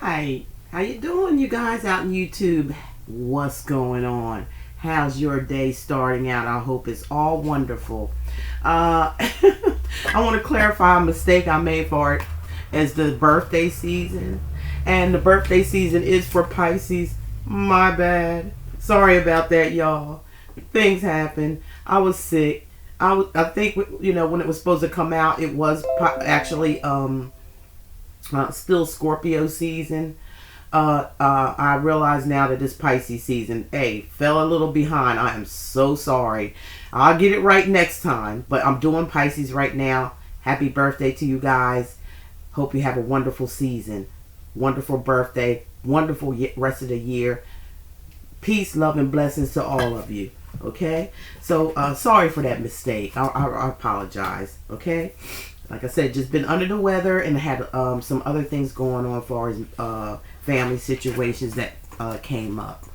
right. How you doing, you guys out in YouTube? What's going on? How's your day starting out? I hope it's all wonderful. I want to clarify a mistake I made for it as the birthday season. And the birthday season is for Pisces. My bad. Sorry about that, y'all. Things happen. I was sick. I think, when it was supposed to come out, it was actually still Scorpio season. I realize now that this Pisces season, fell a little behind. I am so sorry. I'll get it right next time. But I'm doing Pisces right now. Happy birthday to you guys. Hope you have a wonderful season. Wonderful birthday. Wonderful rest of the year. Peace, love, and blessings to all of you. Okay? So, sorry for that mistake. I apologize. Okay? Like I said, just been under the weather and had some other things going on as far as family situations that came up.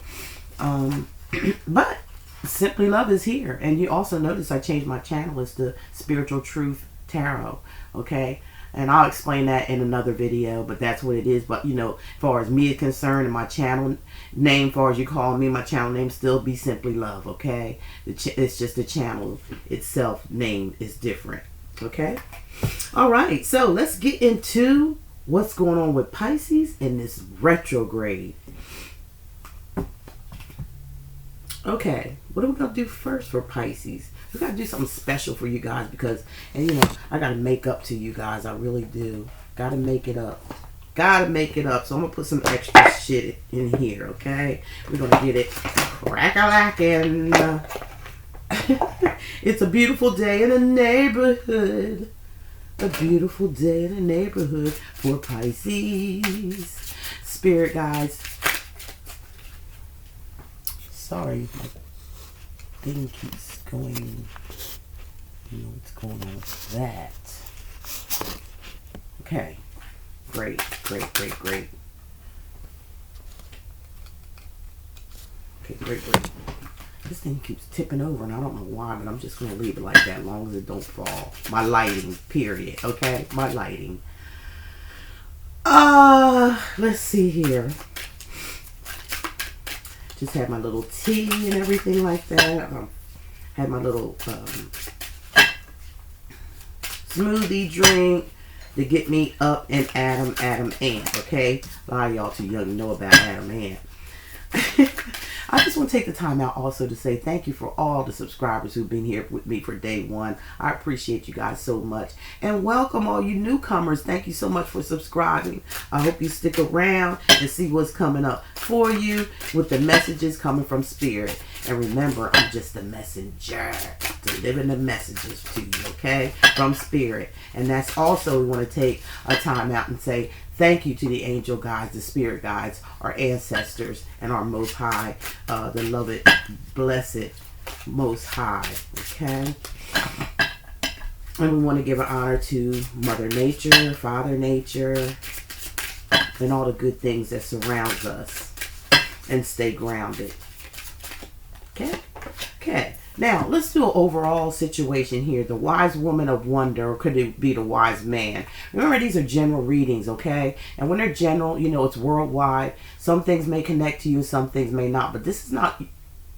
But Simply Love is here. And you also notice I changed my channel. It's the Spiritual Truth Tarot. Okay? And I'll explain that in another video, but that's what it is. But, as far as me is concerned and my channel name, as far as you call me, my channel name still be Simply Love, okay? It's just the channel itself name is different, okay? All right, so let's get into what's going on with Pisces in this retrograde. Okay, what are we going to do first for Pisces? We got to do something special for you guys because, I got to make up to you guys. I really do. Got to make it up. Got to make it up. So I'm going to put some extra shit in here, okay? We're going to get it crack-a-lackin'. It's a beautiful day in the neighborhood. A beautiful day in the neighborhood for Pisces. Spirit guys. Sorry, my thing keeps going. What's going on with that? Okay. Great. Okay, great. This thing keeps tipping over, and I don't know why, but I'm just going to leave it like that as long as it don't fall. My lighting, period. Okay? My lighting. Let's see here. Just had my little tea and everything like that. Had my little smoothie drink to get me up and Adam Ant. Okay? A lot of y'all too young to know about Adam Ant. I just want to take the time out also to say thank you for all the subscribers who've been here with me for day one. I appreciate you guys so much. And welcome all you newcomers. Thank you so much for subscribing. I hope you stick around and see what's coming up for you with the messages coming from Spirit. And remember, I'm just a messenger delivering the messages to you, okay? From Spirit. And that's also, we want to take a time out and say thank you to the angel guides, the spirit guides, our ancestors, and our Most High, the beloved, blessed Most High, okay? And we want to give an honor to Mother Nature, Father Nature, and all the good things that surrounds us, and stay grounded. Okay. Now, let's do an overall situation here. The wise woman of wonder, or could it be the wise man? Remember, these are general readings, okay? And when they're general, it's worldwide. Some things may connect to you, some things may not. But this is not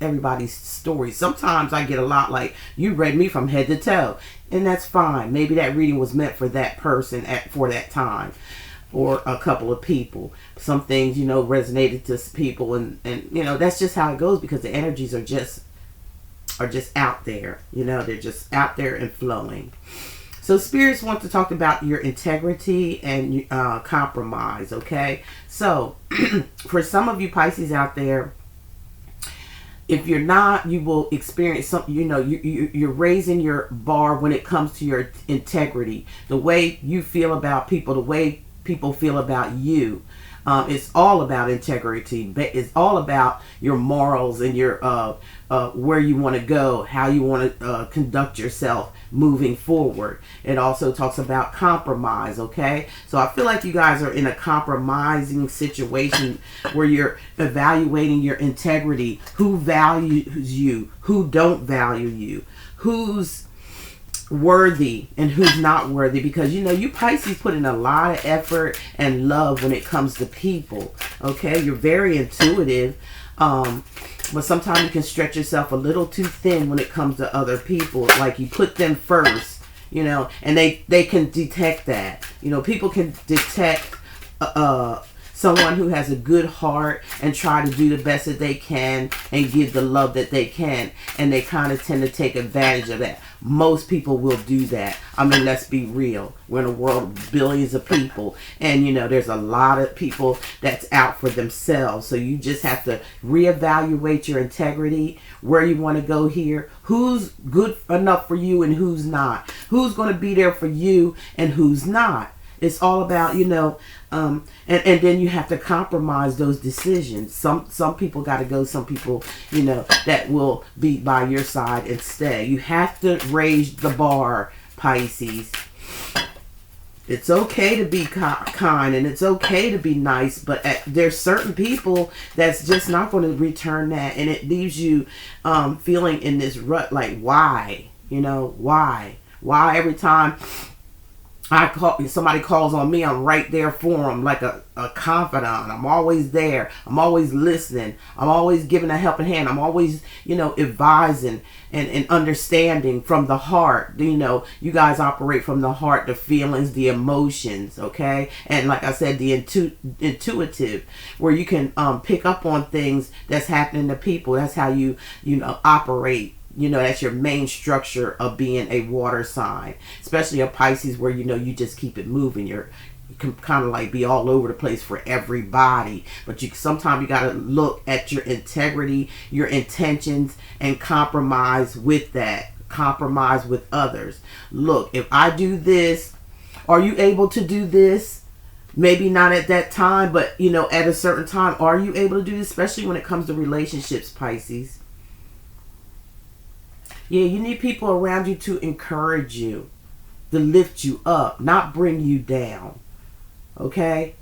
everybody's story. Sometimes I get a lot like, you read me from head to toe. And that's fine. Maybe that reading was meant for that person for that time. Or a couple of people. Some things, resonated to people. And that's just how it goes because the energies are just out there. They're just out there and flowing. So spirits want to talk about your integrity and compromise, okay? So for some of you Pisces out there, if you're not, you will experience something, you're raising your bar when it comes to your integrity. The way you feel about people, the way people feel about you. It's all about integrity. It's all about your morals and your where you want to go, how you want to conduct yourself moving forward. It also talks about compromise, okay? So I feel like you guys are in a compromising situation where you're evaluating your integrity, who values you, who don't value you, who's worthy and who's not worthy, because you Pisces put in a lot of effort and love when it comes to people. Okay, you're very intuitive, but sometimes you can stretch yourself a little too thin when it comes to other people. Like you put them first, and they can detect that. People can detect someone who has a good heart and try to do the best that they can and give the love that they can, and they kind of tend to take advantage of that. Most people will do that. I mean, let's be real. We're in a world of billions of people, and there's a lot of people that's out for themselves. So you just have to reevaluate your integrity, where you want to go here, who's good enough for you and who's not, who's going to be there for you and who's not. It's all about, and then you have to compromise those decisions. Some people got to go. Some people, that will be by your side and stay. You have to raise the bar, Pisces. It's okay to be kind and it's okay to be nice, but there's certain people that's just not going to return that, and it leaves you feeling in this rut. Like, why? Why every time somebody calls on me, I'm right there for them, like a confidant. I'm always there. I'm always listening. I'm always giving a helping hand. I'm always, advising and understanding from the heart. You guys operate from the heart, the feelings, the emotions, okay? And like I said, the intuitive, where you can pick up on things that's happening to people. That's how you operate. That's your main structure of being a water sign, especially a Pisces, where you just keep it moving. You can kind of like be all over the place for everybody, but sometimes you got to look at your integrity, your intentions, and compromise with that. Compromise with others. Look, if I do this, are you able to do this? Maybe not at that time, but at a certain time, are you able to do this? Especially when it comes to relationships, Pisces. Yeah, you need people around you to encourage you, to lift you up, not bring you down. Okay?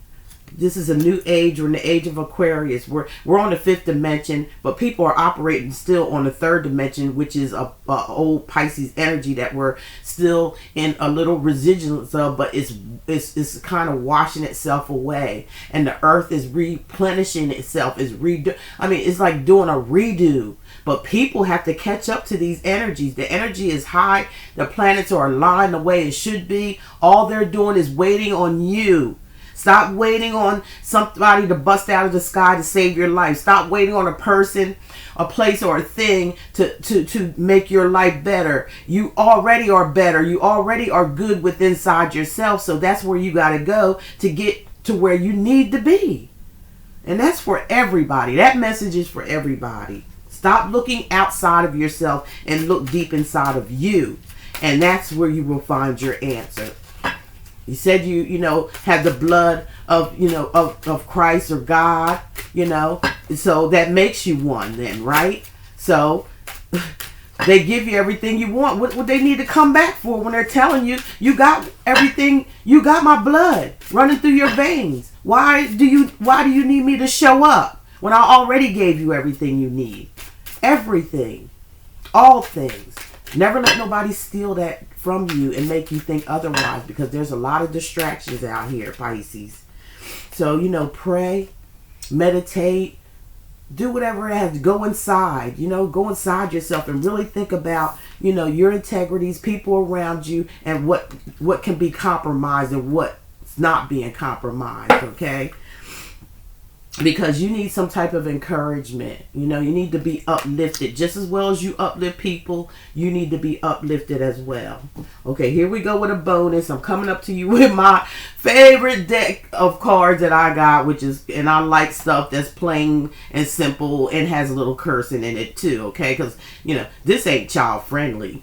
This is a new age. We're in the age of Aquarius. We're on the 5th dimension, but people are operating still on the 3rd dimension, which is a old Pisces energy that we're still in a little residuals of, but it's kind of washing itself away, and the earth is replenishing itself. It's like doing a redo. But people have to catch up to these energies. The energy is high. The planets are aligned the way it should be. All they're doing is waiting on you. Stop waiting on somebody to bust out of the sky to save your life. Stop waiting on a person, a place, or a thing to make your life better. You already are better. You already are good within inside yourself. So that's where you got to go to get to where you need to be. And that's for everybody. That message is for everybody. Stop looking outside of yourself and look deep inside of you. And that's where you will find your answer. You said you have the blood of, of Christ or God, so that makes you one then, right? So they give you everything you want. What they need to come back for when they're telling you, you got everything, you got my blood running through your veins. Why do you need me to show up when I already gave you everything you need? Everything. All things. Never let nobody steal that from you and make you think otherwise, because there's a lot of distractions out here, Pisces. So, pray, meditate, do whatever it has. Go inside, go inside yourself and really think about, your integrities, people around you, and what can be compromised and what's not being compromised, okay? Because you need some type of encouragement. You need to be uplifted. Just as well as you uplift people, you need to be uplifted as well. Okay, here we go with a bonus. I'm coming up to you with my favorite deck of cards that I got, and I like stuff that's plain and simple and has a little cursing in it too, okay? Because, this ain't child friendly.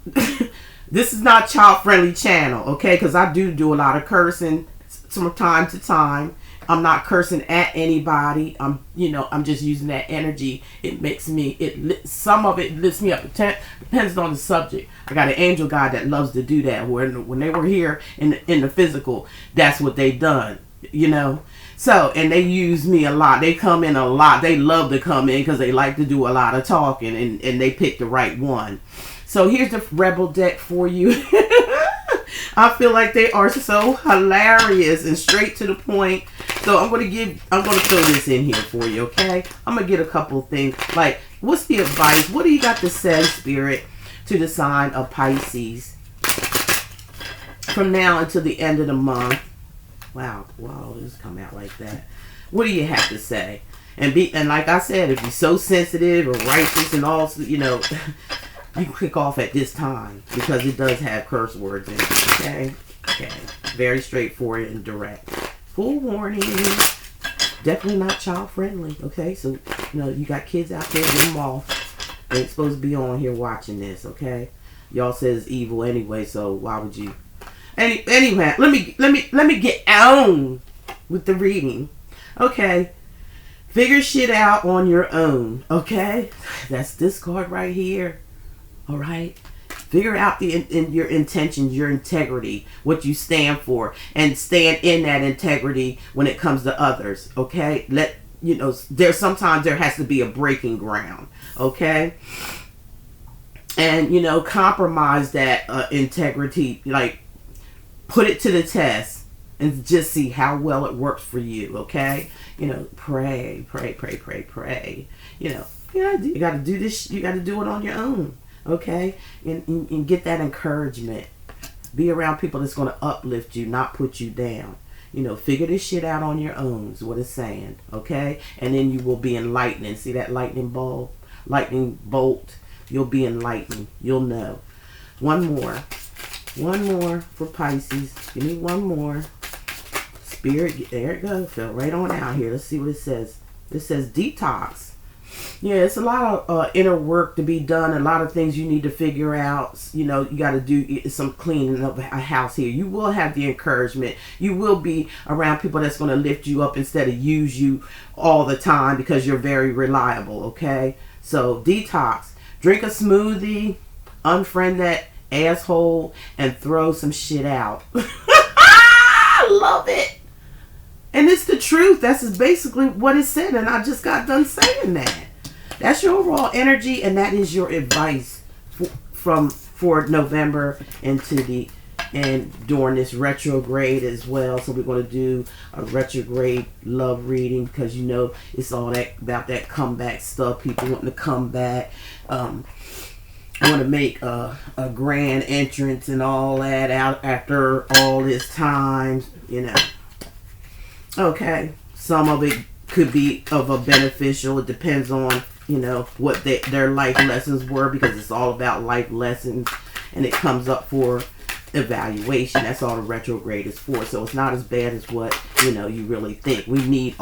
This is not child friendly channel, okay? Because I do a lot of cursing from time to time. I'm not cursing at anybody. I'm just using that energy. It makes me, some of it lifts me up. It depends on the subject. I got an angel guide that loves to do that. When they were here in the physical, that's what they done, So, and they use me a lot. They come in a lot. They love to come in because they like to do a lot of talking, and they pick the right one. So here's the Rebel deck for you. I feel like they are so hilarious and straight to the point. So I'm gonna throw this in here for you, okay? I'm gonna get a couple of things. Like, what's the advice? What do you got to say, Spirit, to the sign of Pisces from now until the end of the month? Wow, this come out like that. What do you have to say? And like I said, if you're so sensitive or righteous and all, you know, you can click off at this time because it does have curse words in it. Okay. Very straightforward and direct. Full warning. Definitely not child friendly. Okay. So, you know, you got kids out there, get them off. They ain't supposed to be on here watching this. Okay. Y'all said it's evil anyway, so why would you? Anyway, let me get on with the reading. Okay. Figure shit out on your own. Okay. That's this card right here. All right. Figure out your intentions, your integrity, what you stand for, and stand in that integrity when it comes to others. Okay. Sometimes there has to be a breaking ground. Okay. And, compromise that in-tegrity, like, put it to the test and just see how well it works for you, okay? Pray. You got to do this. You got to do it on your own, okay? And get that encouragement. Be around people that's going to uplift you, not put you down. Figure this shit out on your own is what it's saying, okay? And then you will be enlightening. See that lightning bolt? You'll be enlightened. You'll know. One more for Pisces. Give me one more. Spirit, there it goes. Fell right on out here. Let's see what it says. It says detox. Yeah, it's a lot of inner work to be done. A lot of things you need to figure out. You got to do some cleaning of a house here. You will have the encouragement. You will be around people that's going to lift you up instead of use you all the time because you're very reliable, okay? So, detox. Drink a smoothie. Unfriend that asshole and throw some shit out. I love it. And it's the truth. That's basically what it said. And I just got done saying that. That's your overall energy. And that is your advice for November and during this retrograde as well. So we're going to do a retrograde love reading because it's all that about that comeback stuff. People wanting to come back. Want to make a grand entrance and all that out after all this time, Okay, some of it could be of a beneficial. It depends on, what their life lessons were because it's all about life lessons and it comes up for evaluation. That's all the retrograde is for. So it's not as bad as what, you really think. We need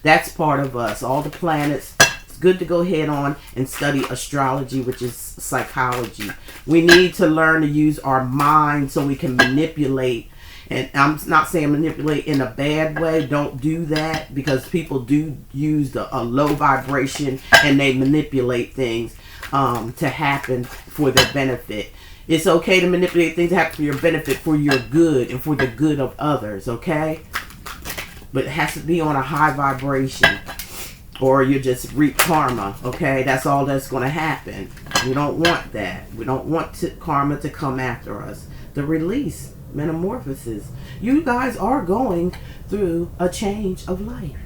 that's part of us, all the planets. Good to go head on and study astrology, which is psychology. We need to learn to use our mind so we can manipulate. And I'm not saying manipulate in a bad way. Don't do that because people do use a low vibration and they manipulate things to happen for their benefit. It's okay to manipulate things to happen for your benefit, for your good and for the good of others, okay? But it has to be on a high vibration. Or you just reap karma, okay? That's all that's going to happen. We don't want that. We don't want karma to come after us. The release, metamorphosis. You guys are going through a change of life.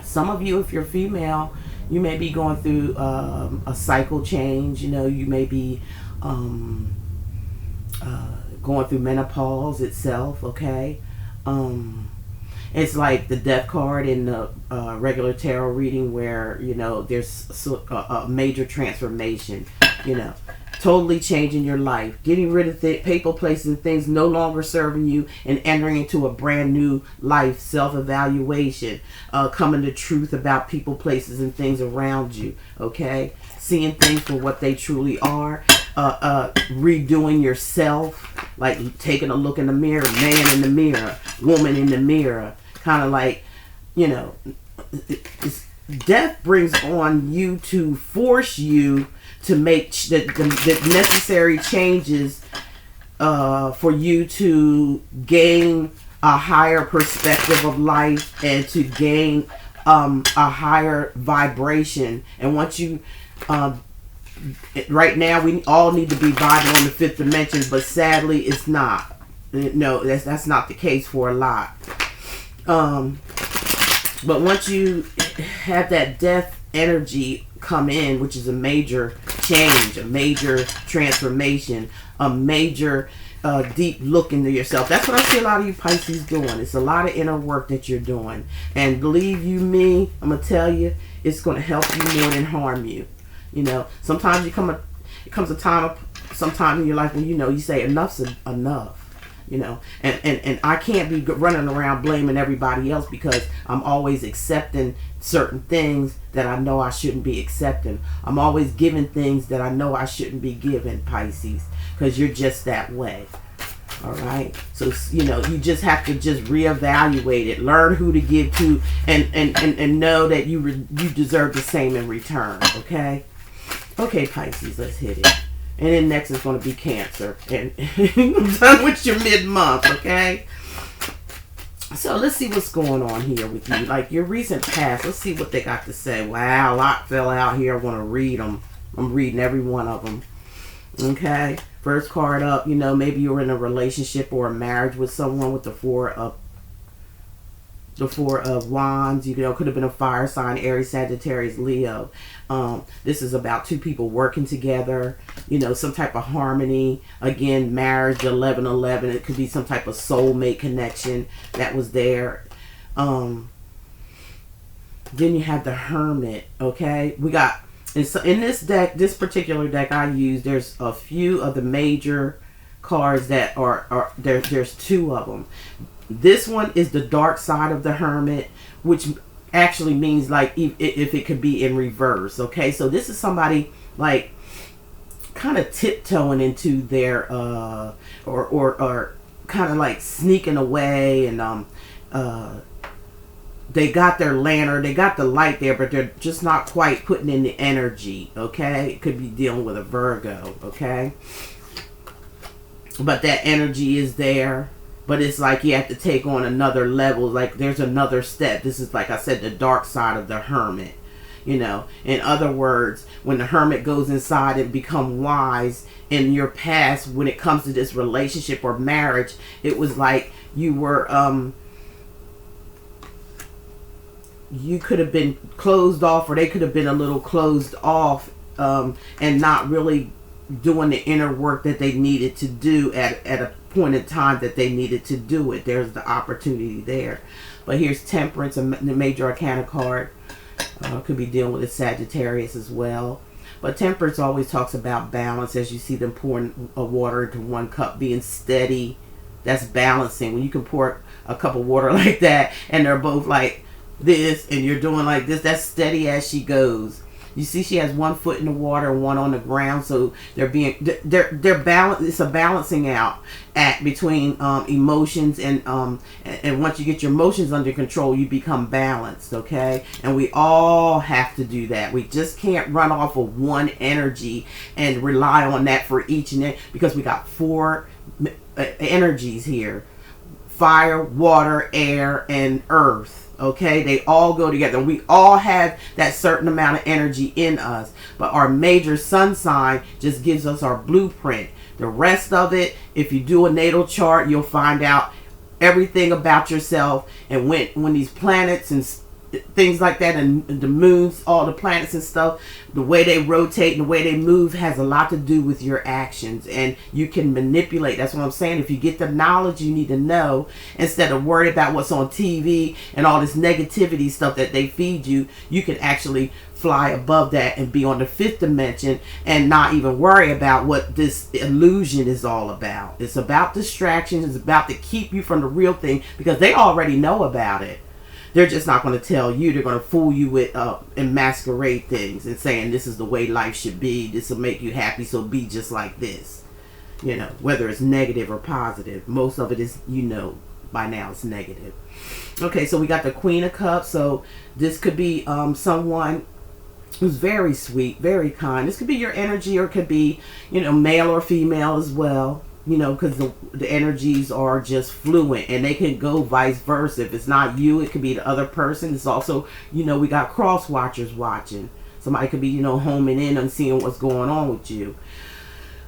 Some of you, if you're female, you may be going through a cycle change. You may be going through menopause itself, okay? It's like the death card in the regular tarot reading where, there's a major transformation, totally changing your life, getting rid of people, places, and things no longer serving you and entering into a brand new life, self-evaluation, coming to truth about people, places, and things around you, okay? Seeing things for what they truly are, redoing yourself, like taking a look in the mirror, man in the mirror, woman in the mirror, kind of like, death brings on you to force you to make the necessary changes for you to gain a higher perspective of life and to gain a higher vibration. And once you Right now, we all need to be vibing on the fifth dimension, but sadly, it's not. No, that's not the case for a lot. But once you have that death energy come in, which is a major change, a major transformation, a major deep look into yourself. That's what I see a lot of you Pisces doing. It's a lot of inner work that you're doing. And believe you me, I'm going to tell you, it's going to help you more than harm you. You know, sometimes it comes a time, sometime in your life when, you know, you say enough's enough. You know, and I can't be running around blaming everybody else because I'm always accepting certain things that I know I shouldn't be accepting. I'm always giving things that I know I shouldn't be giving, Pisces, because you're just that way. All right. So, you know, you just have to just reevaluate it, learn who to give to, and know that you deserve the same in return. Okay. Okay, Pisces, let's hit it. And then next is going to be Cancer. And I'm done with your mid-month, okay? So let's see what's going on here with you. Like your recent past. Let's see what they got to say. Wow, a lot fell out here. I want to read them. I'm reading every one of them. Okay? First card up, you know, maybe you were in a relationship or a marriage with someone with the Four of Wands. You know, could have been a fire sign, Aries, Sagittarius, Leo. This is about two people working together, you know, some type of harmony. Again, marriage, 1111. It could be some type of soulmate connection that was there. Then you have the Hermit, okay? We got, in this deck, this particular deck I use, there's a few of the major cards that are there's two of them. This one is the dark side of the Hermit, which actually means like if it could be in reverse. Okay, so this is somebody like kind of tiptoeing into their or kind of like sneaking away, and they got their lantern, they got the light there, but they're just not quite putting in the energy. Okay, it could be dealing with a Virgo. Okay, but that energy is there. But it's like you have to take on another level. Like there's another step. This is, like I said, the dark side of the Hermit. You know, in other words, when the Hermit goes inside and become wise in your past, when it comes to this relationship or marriage, it was like you were, you could have been closed off, or they could have been a little closed off, and not really doing the inner work that they needed to do at a point in time that they needed to do it. There's the opportunity there. But here's Temperance, the major arcana card. Could be dealing with a Sagittarius as well. But Temperance always talks about balance, as you see them pouring water into one cup, being steady. That's balancing. When you can pour a cup of water like that and they're both like this and you're doing like this, that's steady as she goes. You see, she has one foot in the water and one on the ground, so they're balanced. It's a balancing out act between emotions, and once you get your emotions under control, you become balanced. Okay, and we all have to do that. We just can't run off of one energy and rely on that for each and every, because we got four energies here: fire, water, air, and earth. Okay, they all go together. We all have that certain amount of energy in us, but our major sun sign just gives us our blueprint. The rest of it, if you do a natal chart, you'll find out everything about yourself. And when these planets and things like that, and the moons, all the planets and stuff, the way they rotate and the way they move has a lot to do with your actions, and you can manipulate. That's what I'm saying. If you get the knowledge you need to know, instead of worried about what's on TV and all this negativity stuff that they feed you, you can actually fly above that and be on the fifth dimension and not even worry about what this illusion is all about. It's about distractions. It's about to keep you from the real thing, because they already know about it. They're just not going to tell you. They're going to fool you with and masquerade things and saying this is the way life should be. This will make you happy, so be just like this. You know, whether it's negative or positive. Most of it is, you know, by now it's negative. Okay, so we got the Queen of Cups. So this could be someone who's very sweet, very kind. This could be your energy, or it could be, you know, male or female as well. You know, because the energies are just fluent, and they can go vice versa. If it's not you, it could be the other person. It's also, you know, we got cross watchers watching. Somebody could be, you know, homing in and seeing what's going on with you.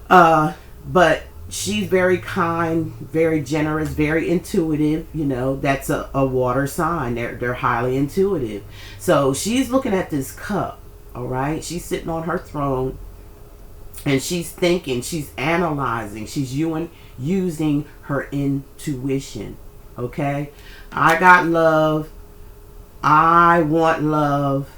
But she's very kind, very generous, very intuitive. You know, that's a water sign. They're highly intuitive. So she's looking at this cup, all right? She's sitting on her throne, and she's thinking, she's analyzing, she's using her intuition, okay? I got love. I want love.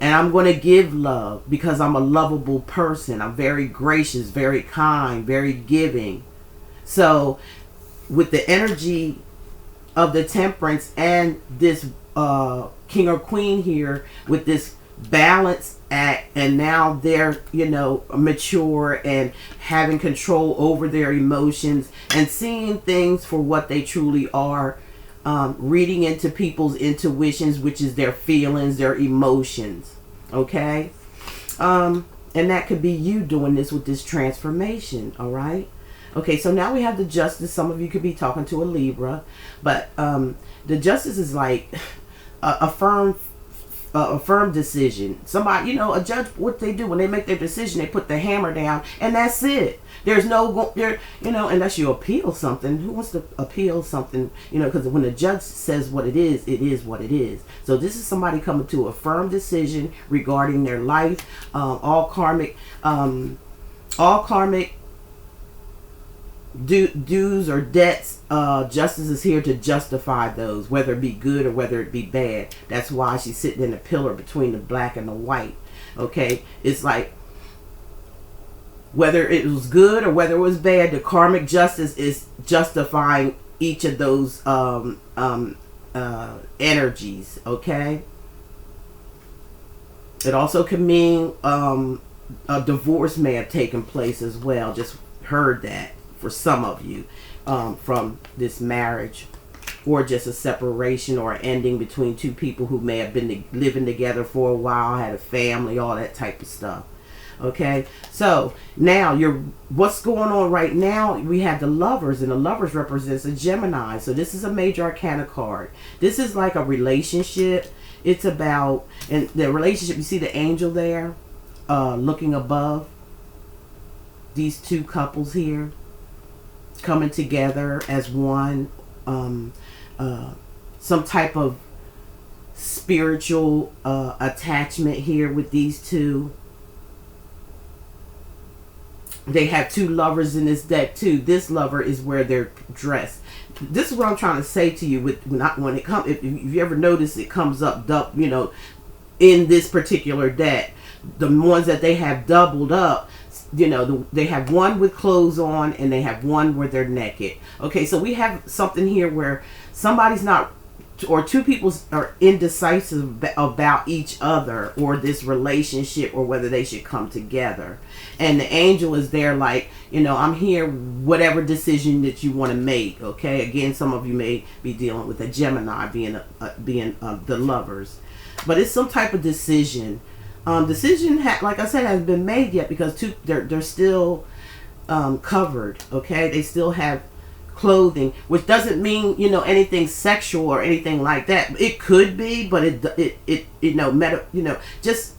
And I'm going to give love because I'm a lovable person. I'm very gracious, very kind, very giving. So with the energy of the Temperance and this King or Queen here with this balance act, and now they're, you know, mature and having control over their emotions and seeing things for what they truly are. Reading into people's intuitions, which is their feelings, their emotions. Okay? And that could be you doing this with this transformation. All right? Okay, so now we have the Justice. Some of you could be talking to a Libra. But the Justice is like a firm decision. Somebody, you know, a judge, what they do when they make their decision, they put the hammer down, and that's it. There's no there, you know, unless you appeal something. Who wants to appeal something? You know, because when the judge says what it is what it is. So this is somebody coming to a firm decision regarding their life. All karmic dues or debts. Justice is here to justify those, whether it be good or whether it be bad. That's why she's sitting in the pillar between the black and the white. Okay, it's like whether it was good or whether it was bad, the karmic justice is justifying each of those energies. Okay, it also can mean a divorce may have taken place as well. Just heard that for some of you from this marriage, or just a separation or ending between two people who may have been living together for a while, had a family, all that type of stuff. Okay, so now what's going on right now? We have the Lovers, and the Lovers represents a Gemini. So this is a major arcana card. This is like a relationship. It's about, and the relationship, you see the angel there looking above these two couples here coming together as one, some type of spiritual attachment here with these two. They have two lovers in this deck too. This lover is where they're dressed. This is what I'm trying to say to you. When it comes, if you ever notice, it comes up, you know, in this particular deck, the ones that they have doubled up. You know, they have one with clothes on and they have one where they're naked. Okay, so we have something here where somebody's not, or two people are indecisive about each other or this relationship, or whether they should come together. And the angel is there like, you know, I'm here, whatever decision that you want to make. Okay, again, some of you may be dealing with a Gemini being the Lovers, but it's some type of decision. Decision, like I said, hasn't been made yet, because they're still covered. Okay, they still have clothing, which doesn't mean, you know, anything sexual or anything like that. It could be, but it you know, just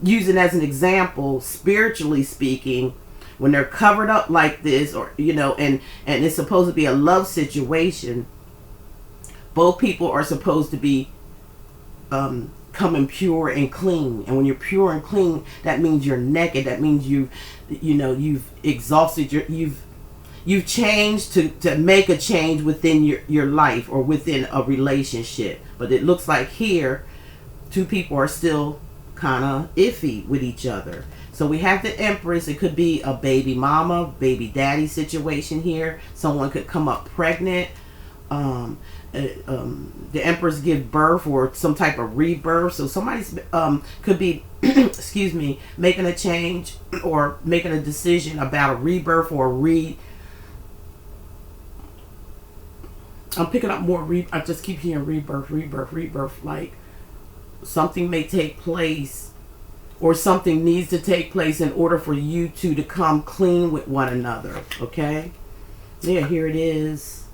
using as an example, spiritually speaking, when they're covered up like this, or you know, and it's supposed to be a love situation, both people are supposed to be coming pure and clean. And when you're pure and clean, that means you're naked. That means you've exhausted you've changed to make a change within your life or within a relationship. But it looks like here two people are still kind of iffy with each other. So we have the Empress. It could be a baby mama, baby daddy situation here. Someone could come up pregnant. The Empress give birth or some type of rebirth. So somebody's could be excuse me, making a change or making a decision about a rebirth or I'm picking up more I just keep hearing rebirth. Like something may take place, or something needs to take place in order for you two to come clean with one another. Okay, yeah, here it is.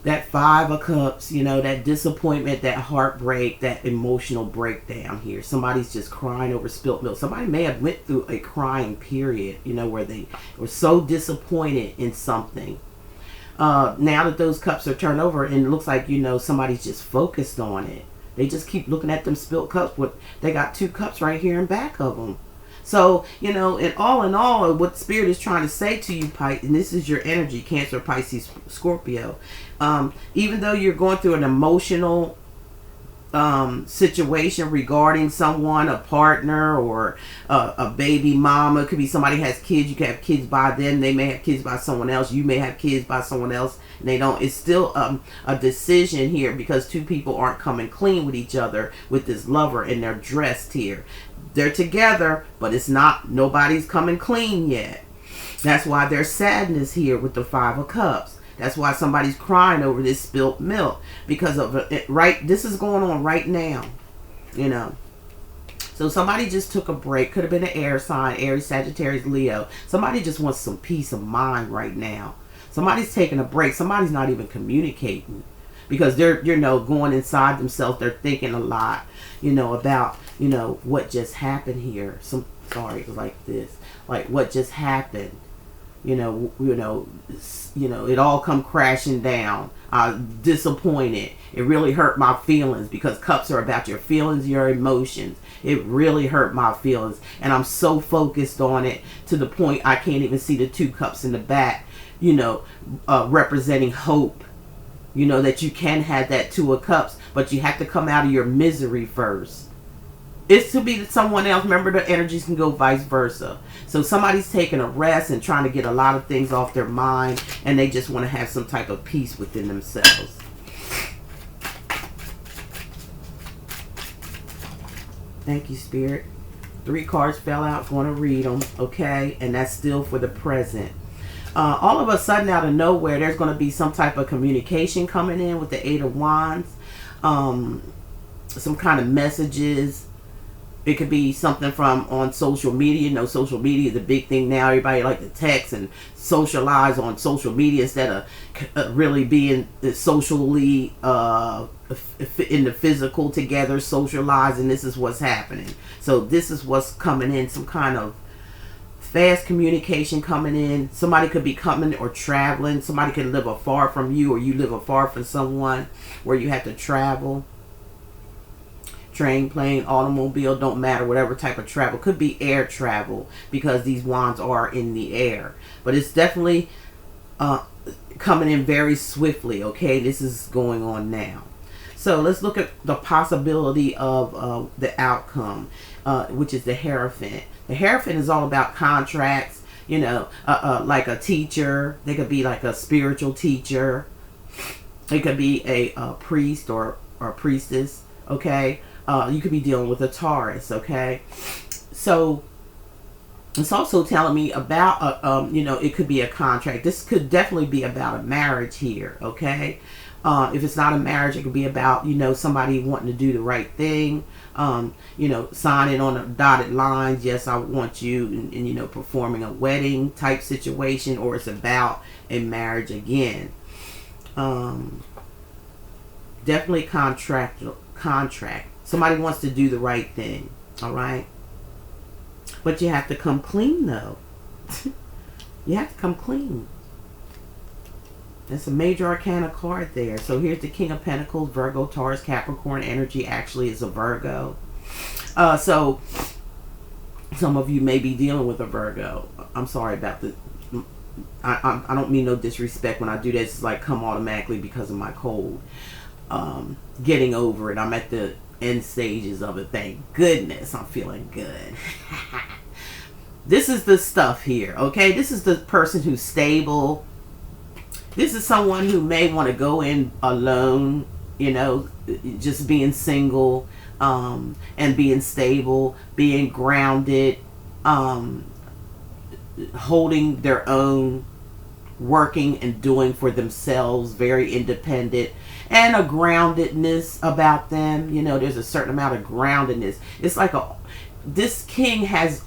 That Five of Cups, you know, that disappointment, that heartbreak, that emotional breakdown here. Somebody's just crying over spilt milk. Somebody may have went through a crying period, you know, where they were so disappointed in something. Now that those cups are turned over, and it looks like, you know, somebody's just focused on it. They just keep looking at them spilt cups. But they got two cups right here in back of them. So, you know, in all, what Spirit is trying to say to you, Pisces, and this is your energy, Cancer, Pisces, Scorpio. Even though you're going through an emotional situation regarding someone, a partner, or a baby mama. It could be somebody has kids. You can have kids by them. They may have kids by someone else. You may have kids by someone else. And they don't. It's still a decision here, because two people aren't coming clean with each other with this lover, and they're dressed here. They're together, but it's not, nobody's coming clean yet. That's why there's sadness here with the Five of Cups. That's why somebody's crying over this spilt milk, because of it, right? This is going on right now, you know. So somebody just took a break. Could have been an air sign, Aries, Sagittarius, Leo. Somebody just wants some peace of mind right now. Somebody's taking a break. Somebody's not even communicating, because they're, you know, going inside themselves. They're thinking a lot, you know, about, you know, what just happened here. Sorry, like this, like what just happened. You know, it all come crashing down. Disappointed. It really hurt my feelings, because cups are about your feelings, your emotions. It really hurt my feelings, and I'm so focused on it to the point I can't even see the two cups in the back, you know, representing hope. You know, that you can have that Two of Cups, but you have to come out of your misery first. It's to be someone else. Remember, the energies can go vice versa. So somebody's taking a rest and trying to get a lot of things off their mind, and they just want to have some type of peace within themselves. Thank you, Spirit. 3 cards fell out. Going to read them, okay? And that's still for the present. All of a sudden, out of nowhere, there's going to be some type of communication coming in with the 8 of Wands. Some kind of messages. It could be something from on social media. You know, social media is a big thing now. Everybody like to text and socialize on social media instead of really being socially in the physical together, socializing. This is what's happening. So this is what's coming in. Some kind of fast communication coming in. Somebody could be coming or traveling. Somebody could live afar from you, or you live afar from someone where you have to travel. Train, plane, automobile, don't matter, whatever type of travel. Could be air travel, because these wands are in the air. But it's definitely coming in very swiftly, okay? This is going on now. So let's look at the possibility of the outcome, which is the Hierophant. The Hierophant is all about contracts, you know, like a teacher. They could be like a spiritual teacher. It could be a priest or priestess, okay? You could be dealing with a Taurus, okay? So it's also telling me about, you know, it could be a contract. This could definitely be about a marriage here, okay? If it's not a marriage, it could be about, you know, somebody wanting to do the right thing, you know, signing on the dotted lines. Yes, I want you, and you know, performing a wedding type situation, or it's about a marriage again. Definitely contract. Somebody wants to do the right thing, all right? But you have to come clean, though. You have to come clean. That's a major arcana card there. So here's the King of Pentacles, Virgo, Taurus, Capricorn energy actually is a Virgo. So some of you may be dealing with a Virgo. I'm sorry about the... I don't mean no disrespect when I do this. It's like come automatically because of my cold. Getting over it. I'm at the end stages of it. Thank goodness. I'm feeling good. This is the stuff here, okay? This is the person who's stable. This is someone who may want to go in alone, you know, just being single, and being stable, being grounded, holding their own, working and doing for themselves, very independent, and a groundedness about them. You know, there's a certain amount of groundedness. It's like this king has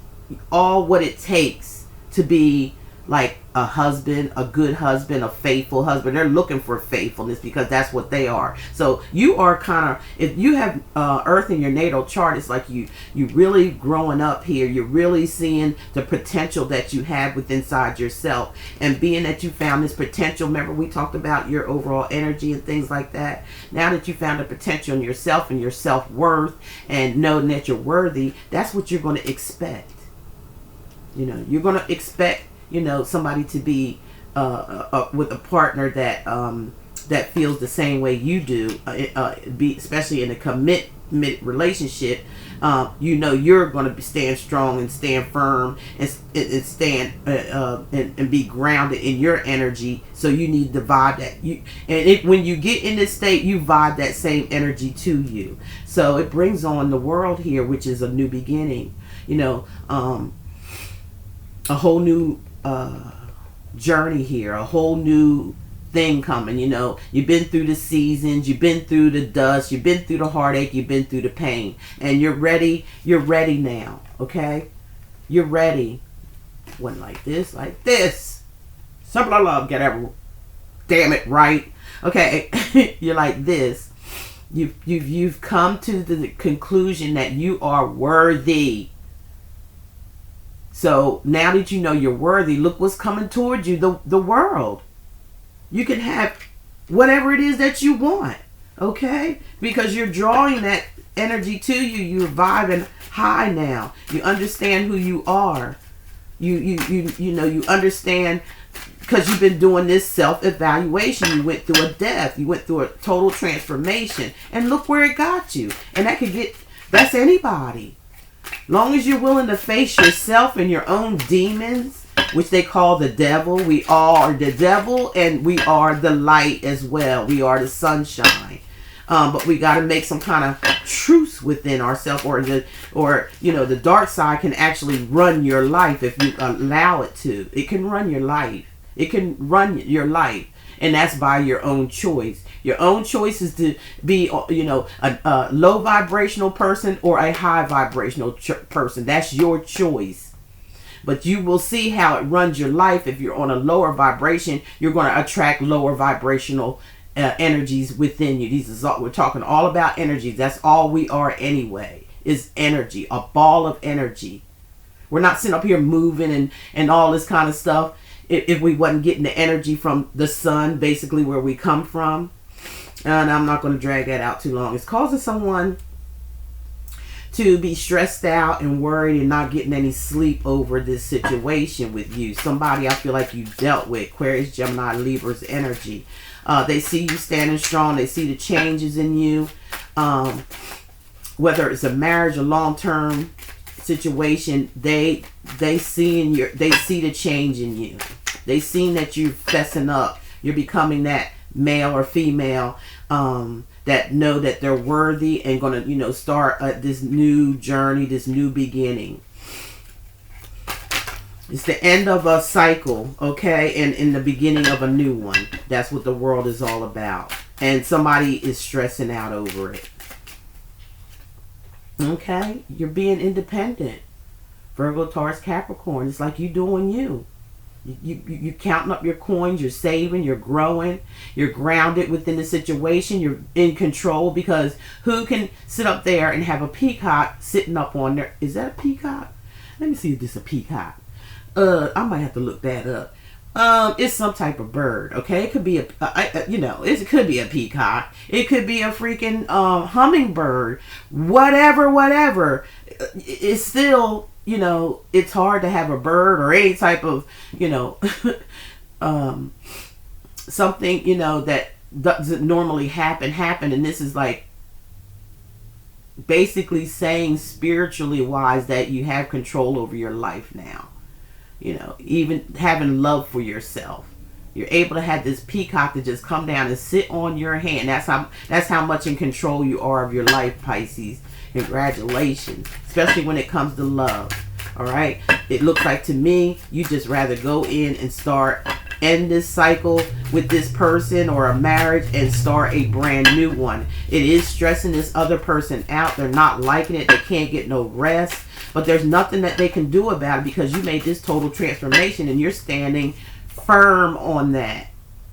all what it takes to be like a husband, a good husband, a faithful husband. They're looking for faithfulness because that's what they are. So you are kind of, if you have Earth in your natal chart, it's like you really growing up here. You're really seeing the potential that you have within inside yourself, and being that you found this potential. Remember we talked about your overall energy and things like that. Now that you found the potential in yourself and your self-worth and knowing that you're worthy, that's what you're going to expect. You know, you're going to expect, you know, somebody to be with a partner that that feels the same way you do, be especially in a commitment relationship. You know, you're going to stand strong and stand firm and stand and be grounded in your energy. So you need to vibe that you, and when you get in this state, you vibe that same energy to you. So it brings on the world here, which is a new beginning. You know, a whole new journey here, a whole new thing coming. You know, you've been through the seasons, you've been through the dust, you've been through the heartache, you've been through the pain, and you're ready now. Okay, you're ready. One like this, simple love, get it, damn it right. Okay, you're like this. You've come to the conclusion that you are worthy. So now that you know you're worthy, look what's coming towards you, the world. You can have whatever it is that you want, okay? Because you're drawing that energy to you. You're vibing high now. You understand who you are. You know, you understand, because you've been doing this self-evaluation. You went through a death. You went through a total transformation. And look where it got you. And that's anybody. Long as you're willing to face yourself and your own demons, which they call the devil. We are the devil, and we are the light as well. We are the sunshine. But we got to make some kind of truce within ourselves, or you know, the dark side can actually run your life if you allow it to. It can run your life. It can run your life, and that's by your own choice. Your own choice is to be, you know, a low vibrational person or a high vibrational person. That's your choice. But you will see how it runs your life. If you're on a lower vibration, you're going to attract lower vibrational energies within you. We're talking all about energies. That's all we are anyway, is energy, a ball of energy. We're not sitting up here moving and all this kind of stuff if we wasn't getting the energy from the sun, basically where we come from. And I'm not going to drag that out too long. It's causing someone to be stressed out and worried and not getting any sleep over this situation with you. Somebody I feel like you dealt with, Aquarius, Gemini, Libra's energy. They see you standing strong. They see the changes in you. Whether it's a marriage or long-term situation, they see the change in you. They seen that you're fessing up. You're becoming that male or female that know that they're worthy and gonna, you know, start this new journey, this new beginning. It's the end of a cycle, okay, and in the beginning of a new one. That's what the world is all about. And somebody is stressing out over it. Okay, you're being independent. Virgo, Taurus, Capricorn. It's like you doing you. You're counting up your coins, you're saving, you're growing, you're grounded within the situation, you're in control, because who can sit up there and have a peacock sitting up on there? Is that a peacock? Let me see if this is a peacock. I might have to look that up. It's some type of bird, okay? It could be it could be a peacock. It could be a freaking hummingbird. Whatever. It's still, you know, it's hard to have a bird or any type of, you know, something, you know, that doesn't normally happen. And this is like basically saying spiritually wise that you have control over your life now. You know, even having love for yourself. You're able to have this peacock to just come down and sit on your hand. That's how much in control you are of your life, Pisces. Congratulations. Especially when it comes to love. Alright? It looks like to me, you just rather go in and start end this cycle with this person or a marriage and start a brand new one. It is stressing this other person out. They're not liking it. They can't get no rest. But there's nothing that they can do about it because you made this total transformation and you're standing firm on that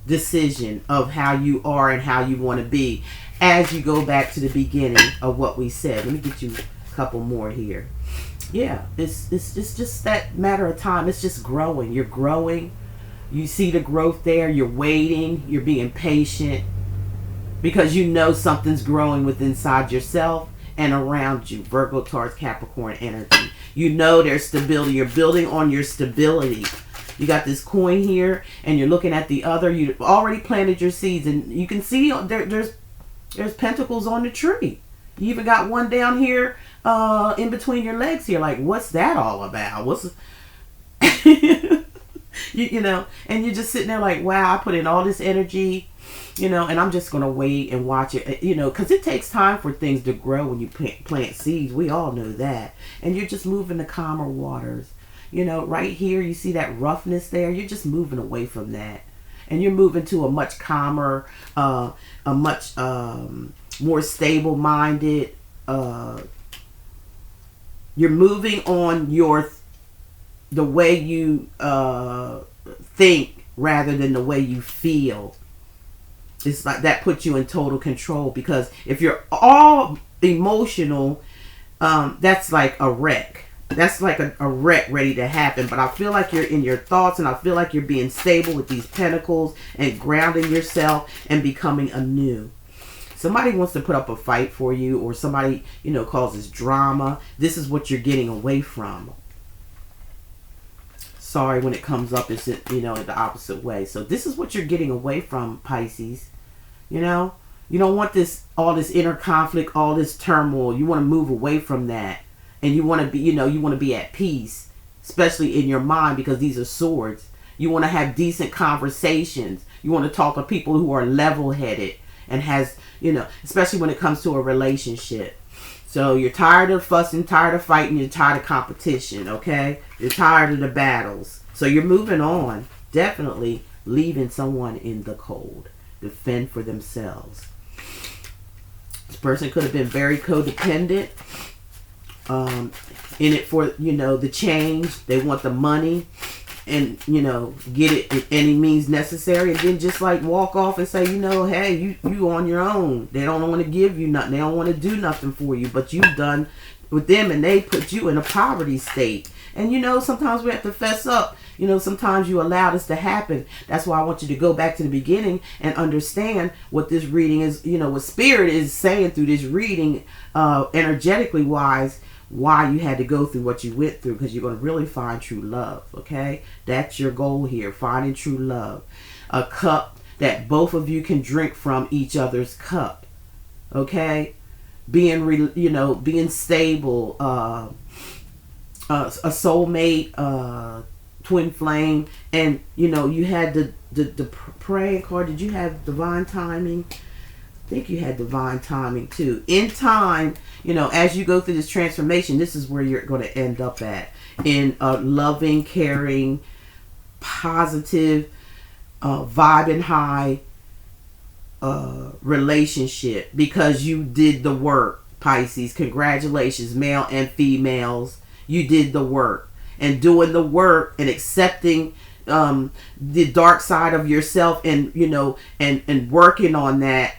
decision of how you are and how you want to be as you go back to the beginning of what we said. Let me get you a couple more here. Yeah, it's just that matter of time. It's just growing. You're growing. You see the growth there. You're waiting. You're being patient because you know something's growing within inside yourself and around you. Virgo, Taurus, Capricorn energy. You know there's stability. You're building on your stability. You got this coin here and you're looking at the other. You've already planted your seeds and you can see there's pentacles on the tree. You even got one down here in between your legs here. Like, what's that all about? What's you know, and you're just sitting there like, wow, I put in all this energy, you know, and I'm just going to wait and watch it, you know, because it takes time for things to grow when you plant seeds. We all know that. And you're just moving to calmer waters. You know, right here, you see that roughness there. You're just moving away from that. And you're moving to a much calmer, a much more stable-minded. You're moving on the way you think rather than the way you feel. It's like that puts you in total control, because if you're all emotional, that's like a wreck. That's like a wreck ready to happen. But I feel like you're in your thoughts, and I feel like you're being stable with these pentacles and grounding yourself and becoming anew. Somebody wants to put up a fight for you, or somebody, you know, causes drama. This is what you're getting away from. Sorry, when it comes up, it's, you know, the opposite way. So this is what you're getting away from, Pisces. You know, you don't want all this inner conflict, all this turmoil. You want to move away from that. And you want to be, you know, you want to be at peace, especially in your mind, because these are swords. You want to have decent conversations. You want to talk to people who are level-headed and has, you know, especially when it comes to a relationship. So you're tired of fussing, tired of fighting, you're tired of competition, okay? You're tired of the battles. So you're moving on, definitely leaving someone in the cold to fend for themselves. This person could have been very codependent. In it for, you know, the change. They want the money and, you know, get it at any means necessary, and then just like walk off and say, you know, hey, you on your own. They don't want to give you nothing. They don't want to do nothing for you, but you've done with them, and they put you in a poverty state. And, you know, sometimes we have to fess up. You know, sometimes you allow this to happen. That's why I want you to go back to the beginning and understand what this reading is, you know, what Spirit is saying through this reading, energetically wise, why you had to go through what you went through, because you're going to really find true love. Okay, that's your goal here, finding true love, a cup that both of you can drink from each other's cup. Okay, being you know, being stable, a soulmate, twin flame. And you know, you had the praying card. Did you have divine timing? I think you had divine timing too. In time, you know, as you go through this transformation, this is where you're going to end up at, in a loving, caring, positive, vibing high relationship, because you did the work, Pisces. Congratulations, male and females. You did the work, and doing the work and accepting the dark side of yourself, and, you know, and working on that.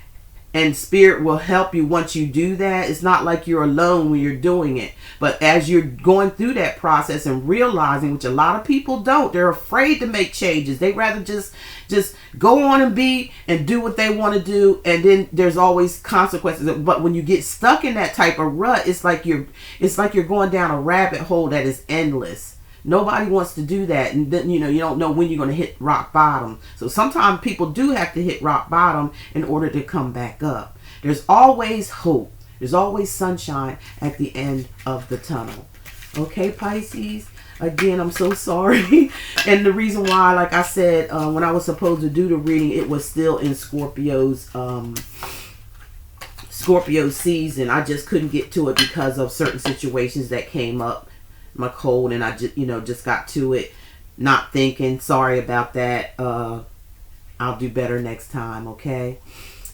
And Spirit will help you once you do that. It's not like you're alone when you're doing it. But as you're going through that process and realizing, which a lot of people don't, they're afraid to make changes. They rather just go on and be and do what they want to do. And then there's always consequences. But when you get stuck in that type of rut, it's like you're going down a rabbit hole that is endless. Nobody wants to do that. And then, you know, you don't know when you're going to hit rock bottom. So sometimes people do have to hit rock bottom in order to come back up. There's always hope. There's always sunshine at the end of the tunnel. Okay, Pisces? Again, I'm so sorry. And the reason why, like I said, when I was supposed to do the reading, it was still in Scorpio season. I just couldn't get to it because of certain situations that came up. My cold, and I just got to it not thinking. Sorry about that. I'll do better next time, okay?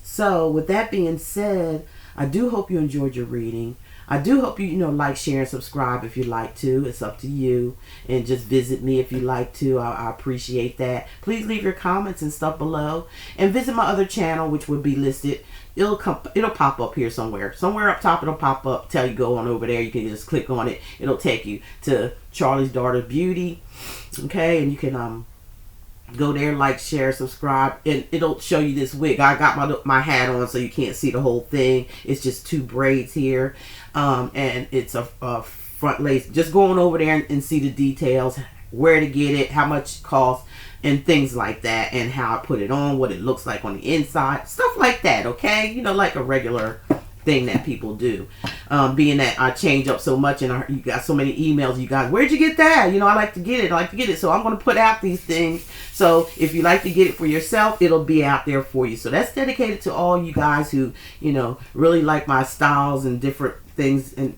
So, with that being said, I do hope you enjoyed your reading. I do hope you, like, share, and subscribe if you like to. It's up to you. And just visit me if you like to. I appreciate that. Please leave your comments and stuff below. And visit my other channel, which will be listed. It'll pop up here somewhere. Somewhere up top, it'll pop up. Tell you go on over there. You can just click on it. It'll take you to Charlie's Daughter Beauty. Okay? And you can go there, like, share, subscribe, and it'll show you this wig. I got my hat on so you can't see the whole thing. It's just 2 braids here, and it's a front lace. Just going over there and see the details, where to get it, how much it costs, and things like that, and how I put it on, what it looks like on the inside, stuff like that, okay? Like a regular thing that people do. Being that I change up so much, and you got so many emails, you guys, where'd you get that? I like to get it. So I'm going to put out these things. So if you like to get it for yourself, it'll be out there for you. So that's dedicated to all you guys who, really like my styles and different things. And,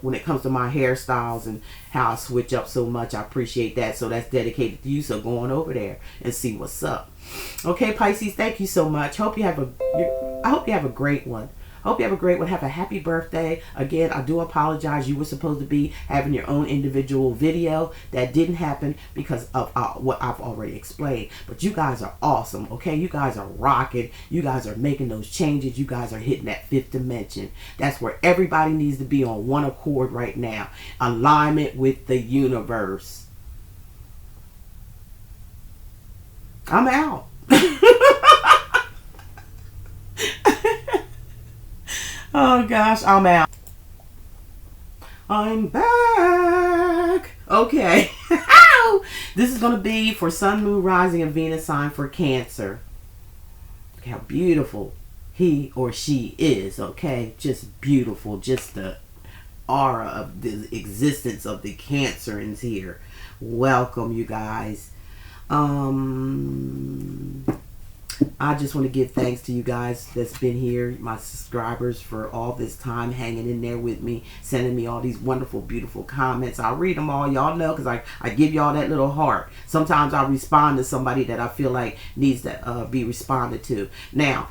when it comes to my hairstyles and how I switch up so much, I appreciate that. So that's dedicated to you. So go on over there and see what's up. Okay, Pisces, thank you so much. I hope you have a great one. Hope you have a great one. Have a happy birthday. Again, I do apologize. You were supposed to be having your own individual video. That didn't happen because of what I've already explained. But you guys are awesome, okay? You guys are rocking. You guys are making those changes. You guys are hitting that 5th dimension. That's where everybody needs to be on one accord right now. Alignment with the universe. I'm out. Oh gosh, I'm out. I'm back. Okay. This is going to be for Sun, Moon, Rising, and Venus sign for Cancer. Look how beautiful he or she is, okay? Just beautiful. Just the aura of the existence of the Cancerins here. Welcome, you guys. I just want to give thanks to you guys that's been here, my subscribers, for all this time hanging in there with me, sending me all these wonderful, beautiful comments. I read them all, y'all know, because I give y'all that little heart. Sometimes I respond to somebody that I feel like needs to be responded to. Now,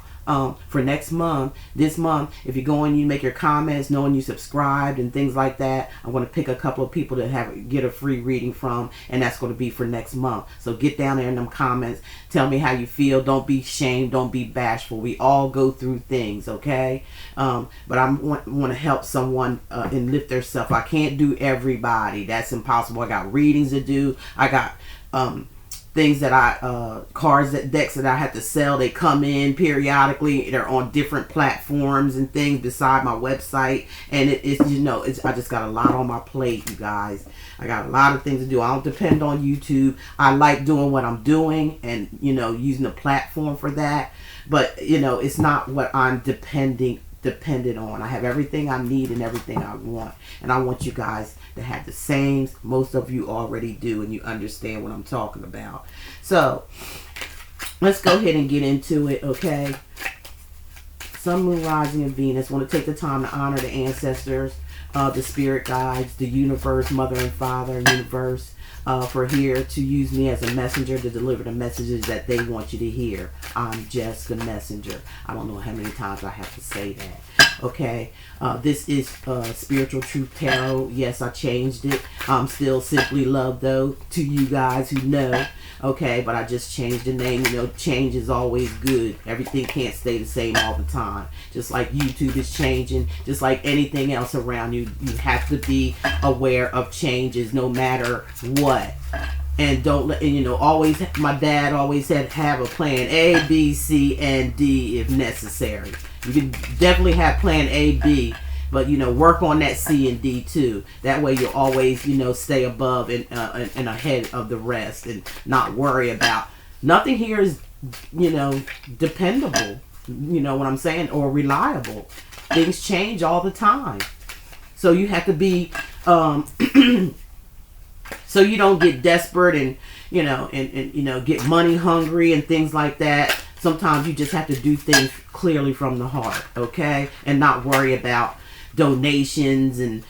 for next month, this month, if you go and you make your comments knowing you subscribed and things like that, I'm going to pick a couple of people to get a free reading from, and that's going to be for next month. So get down there in them comments, tell me how you feel. Don't be ashamed, don't be bashful. We all go through things, okay? But I want to help someone and lift their self. I can't do everybody. That's impossible. I got readings to do. I got things that decks that I have to sell. They come in periodically. They're on different platforms and things beside my website. And I just got a lot on my plate, you guys. I got a lot of things to do. I don't depend on YouTube. I like doing what I'm doing and, using the platform for that. But, it's not what I'm dependent on. I have everything I need and everything I want. And I want you guys to have the same. Most of you already do, and you understand what I'm talking about. So let's go ahead and get into it, okay? Sun, Moon, Rising, and Venus. Want to take the time to honor the ancestors, the spirit guides, the universe, mother and father, universe, for here to use me as a messenger to deliver the messages that they want you to hear. I'm just the messenger. I don't know how many times I have to say that. Okay, this is Spiritual Truth Tarot. Yes, I changed it. I'm still Simply Love, though, to you guys who know. Okay, but I just changed the name. Change is always good. Everything can't stay the same all the time. Just like YouTube is changing, just like anything else around you, you have to be aware of changes no matter what. And don't let, always, my dad always said, have a plan A, B, C, and D if necessary. You can definitely have plan A, B, but, work on that C and D too. That way you'll always, stay above and ahead of the rest and not worry about. Nothing here is, dependable, what I'm saying, or reliable. Things change all the time. So you have to be, so you don't get desperate and, get money hungry and things like that. Sometimes you just have to do things clearly from the heart, okay? And not worry about donations and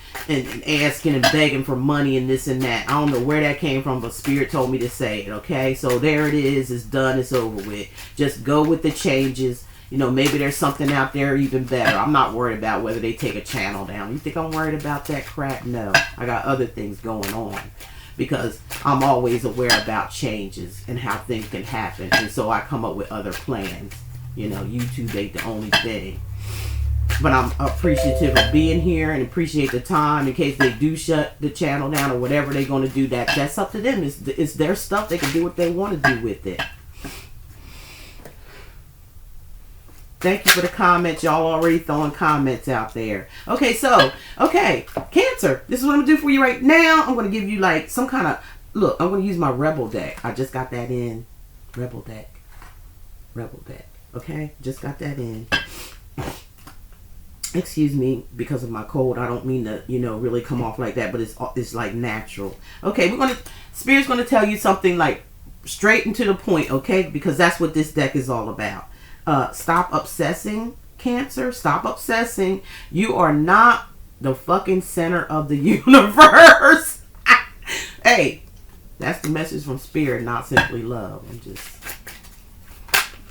asking and begging for money and this and that. I don't know where that came from, but Spirit told me to say it, okay? So there it is. It's done. It's over with. Just go with the changes. You know, maybe there's something out there even better. I'm not worried about whether they take a channel down. You think I'm worried about that crap? No. I got other things going on. Because I'm always aware about changes and how things can happen. And so I come up with other plans. You know, YouTube ain't the only thing. But I'm appreciative of being here and appreciate the time in case they do shut the channel down or whatever they're going to do. That's up to them. It's their stuff. They can do what they want to do with it. Thank you for the comments. Y'all already throwing comments out there. Okay, so, Cancer. This is what I'm going to do for you right now. I'm going to give you like some kind of, look, I'm going to use my Rebel deck. I just got that in. Rebel deck. Okay, just got that in. Excuse me, because of my cold. I don't mean to, you know, really come off like that, but it's like natural. Okay, Spirit's going to tell you something like straight and to the point, okay? Because that's what this deck is all about. Stop obsessing, Cancer. Stop obsessing. You are not the fucking center of the universe. Hey, that's the message from Spirit, not Simply Love.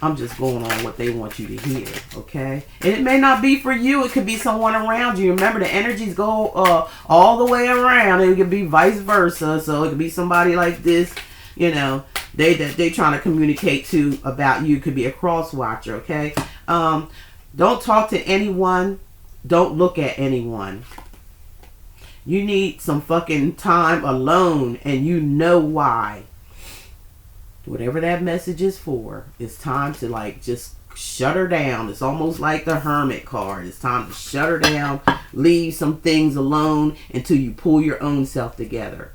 I'm just going on what they want you to hear, okay? And it may not be for you. It could be someone around you. Remember, the energies go all the way around. It could be vice versa. So it could be somebody like this, you know, they trying to communicate to about you. Could be a cross watcher, okay? Don't talk to anyone. Don't look at anyone. You need some fucking time alone, and you know why. Whatever that message is for, it's time to like just shut her down. It's almost like the Hermit card. It's time to shut her down, leave some things alone until you pull your own self together.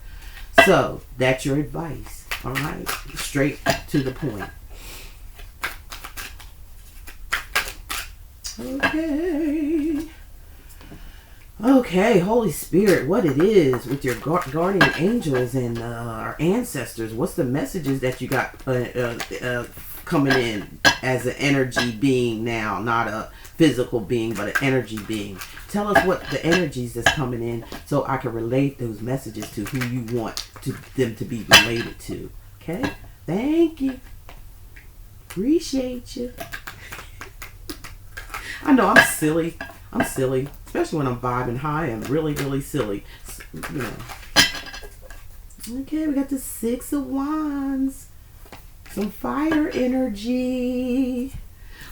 So that's your advice. All right, straight to the point. Okay, Holy Spirit, what it is with your guardian angels and our ancestors. What's the messages that you got coming in as an energy being now, not a physical being, but an energy being? Tell us what the energies that's coming in so I can relate those messages to who you want them to be related to. Okay? Thank you. Appreciate you. I know I'm silly. Especially when I'm vibing high. I'm really, really silly. You know. Okay, we got the Six of Wands. Some fire energy.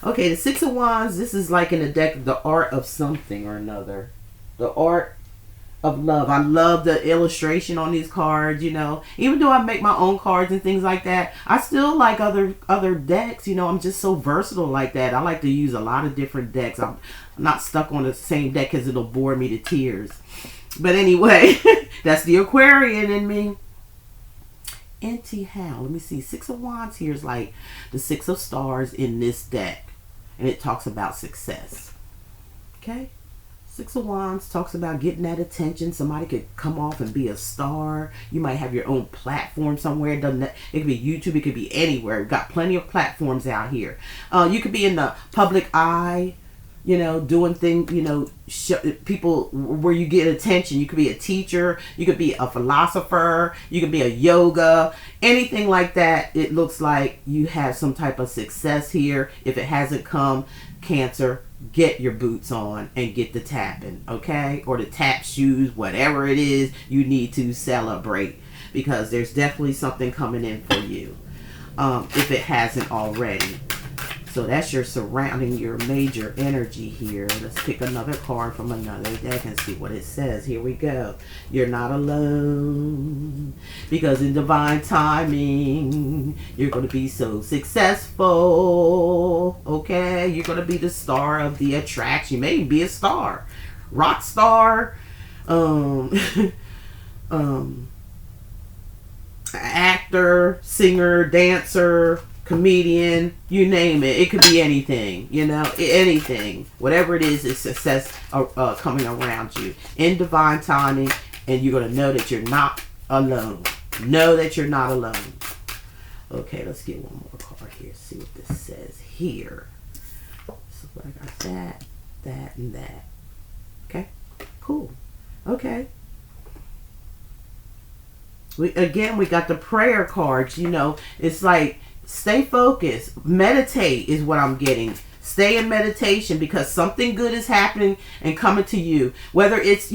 Okay, the Six of Wands. This is like in the deck, the art of something or another. The art of love. I love the illustration on these cards, you know. Even though I make my own cards and things like that, I still like other decks, you know. I'm just so versatile like that. I like to use a lot of different decks. I'm not stuck on the same deck because it'll bore me to tears. But anyway, that's the Aquarian in me. Anyhow, let me see. Six of Wands here is like the Six of Stars in this deck. And it talks about success. Okay? Six of Wands talks about getting that attention. Somebody could come off and be a star. You might have your own platform somewhere. It could be YouTube. It could be anywhere. We've got plenty of platforms out here. You could be in the public eye, you know, doing things, you know, people where you get attention. You could be a teacher. You could be a philosopher. You could be a yoga. Anything like that. It looks like you have some type of success here. If it hasn't come, Cancer, get your boots on and get the tapping, okay? Or the tap shoes, whatever it is you need to celebrate, because there's definitely something coming in for you, if it hasn't already. So that's your surrounding, your major energy here. Let's pick another card from another deck and see what it says. Here we go. You're not alone, because in divine timing, you're going to be so successful. Okay? You're going to be the star of the attraction. You may be a star. Rock star. Actor, singer, dancer, comedian, you name it. It could be anything, you know, anything. Whatever it is success coming around you in divine timing, and you're going to know that you're not alone. Know that you're not alone. Okay, let's get one more card here. See what this says here. So I got that, and that. Okay. Cool. Okay. We got the prayer cards. You know, it's like stay focused, meditate is what I'm getting. Stay in meditation because something good is happening and coming to you. Whether it's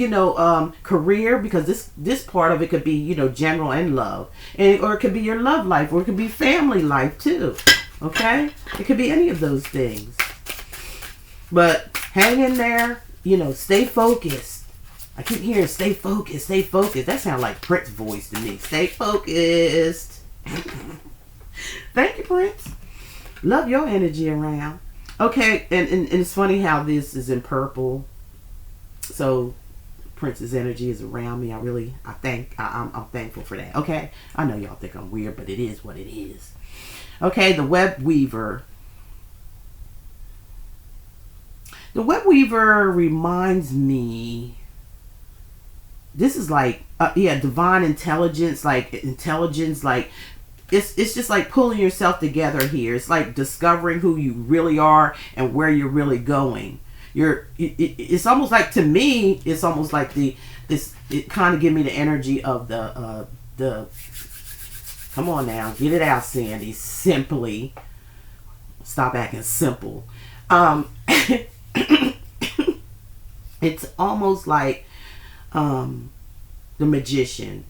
career, because this part of it could be general and love, or it could be your love life, or it could be family life too. Okay, it could be any of those things. But hang in there. Stay focused. I keep hearing stay focused, stay focused. That sounds like Prince's voice to me. Stay focused. Thank you, Prince. Love your energy around. Okay, and it's funny how this is in purple. So Prince's energy is around me. I'm thankful for that. Okay, I know y'all think I'm weird, but it is what it is. Okay, the web weaver. The web weaver reminds me. This is like divine intelligence, like it's just like pulling yourself together here. It's like discovering who you really are and where you're really going. It's almost like, to me, it's almost like it kind of give me the energy of the come on now, get it out, Sandy. Simply stop acting simple. It's almost like the magician.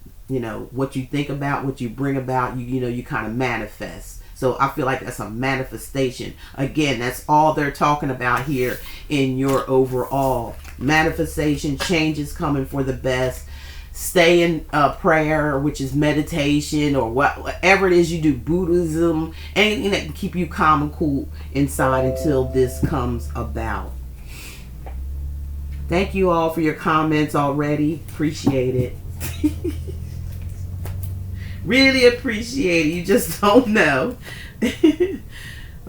What you think about, what you bring about, you kind of manifest. So I feel like that's a manifestation. Again, that's all they're talking about here in your overall manifestation. Changes coming for the best. Stay in prayer, which is meditation, or whatever it is you do, Buddhism, anything that can keep you calm and cool inside until this comes about. Thank you all for your comments already. Appreciate it. Really appreciate it. You just don't know.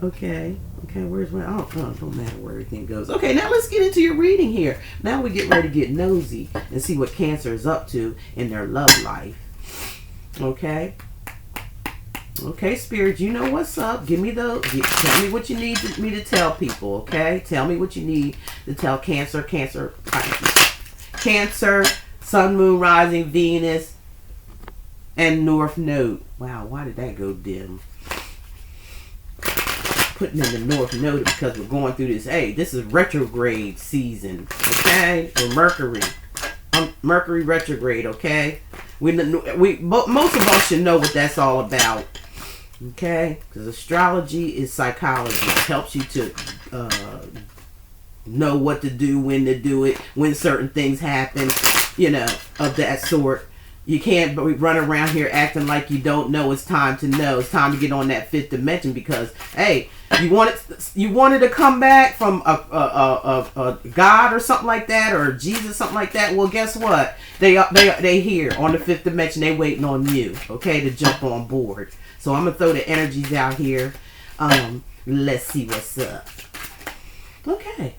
Okay, where's my... Oh, it don't matter where everything goes. Okay, now let's get into your reading here. Now we get ready to get nosy and see what Cancer is up to in their love life. Okay, Spirit, you know what's up. Tell me what you need me to tell people, okay? Tell me what you need to tell Cancer, Sun, Moon, Rising, Venus, and North Node. Wow, why did that go dim? Putting in the North Node because we're going through this. Hey, this is retrograde season, okay? Or Mercury retrograde, okay? Most of us should know what that's all about, okay? Because astrology is psychology. It helps you to know what to do, when to do it, when certain things happen, of that sort. You can't run around here acting like you don't know. It's time to know. It's time to get on that fifth dimension because, hey, you wanted to come back from a God or something like that, or Jesus, something like that. Well, guess what? They here on the fifth dimension. They waiting on you, okay, to jump on board. So I'm gonna throw the energies out here. Let's see what's up. Okay,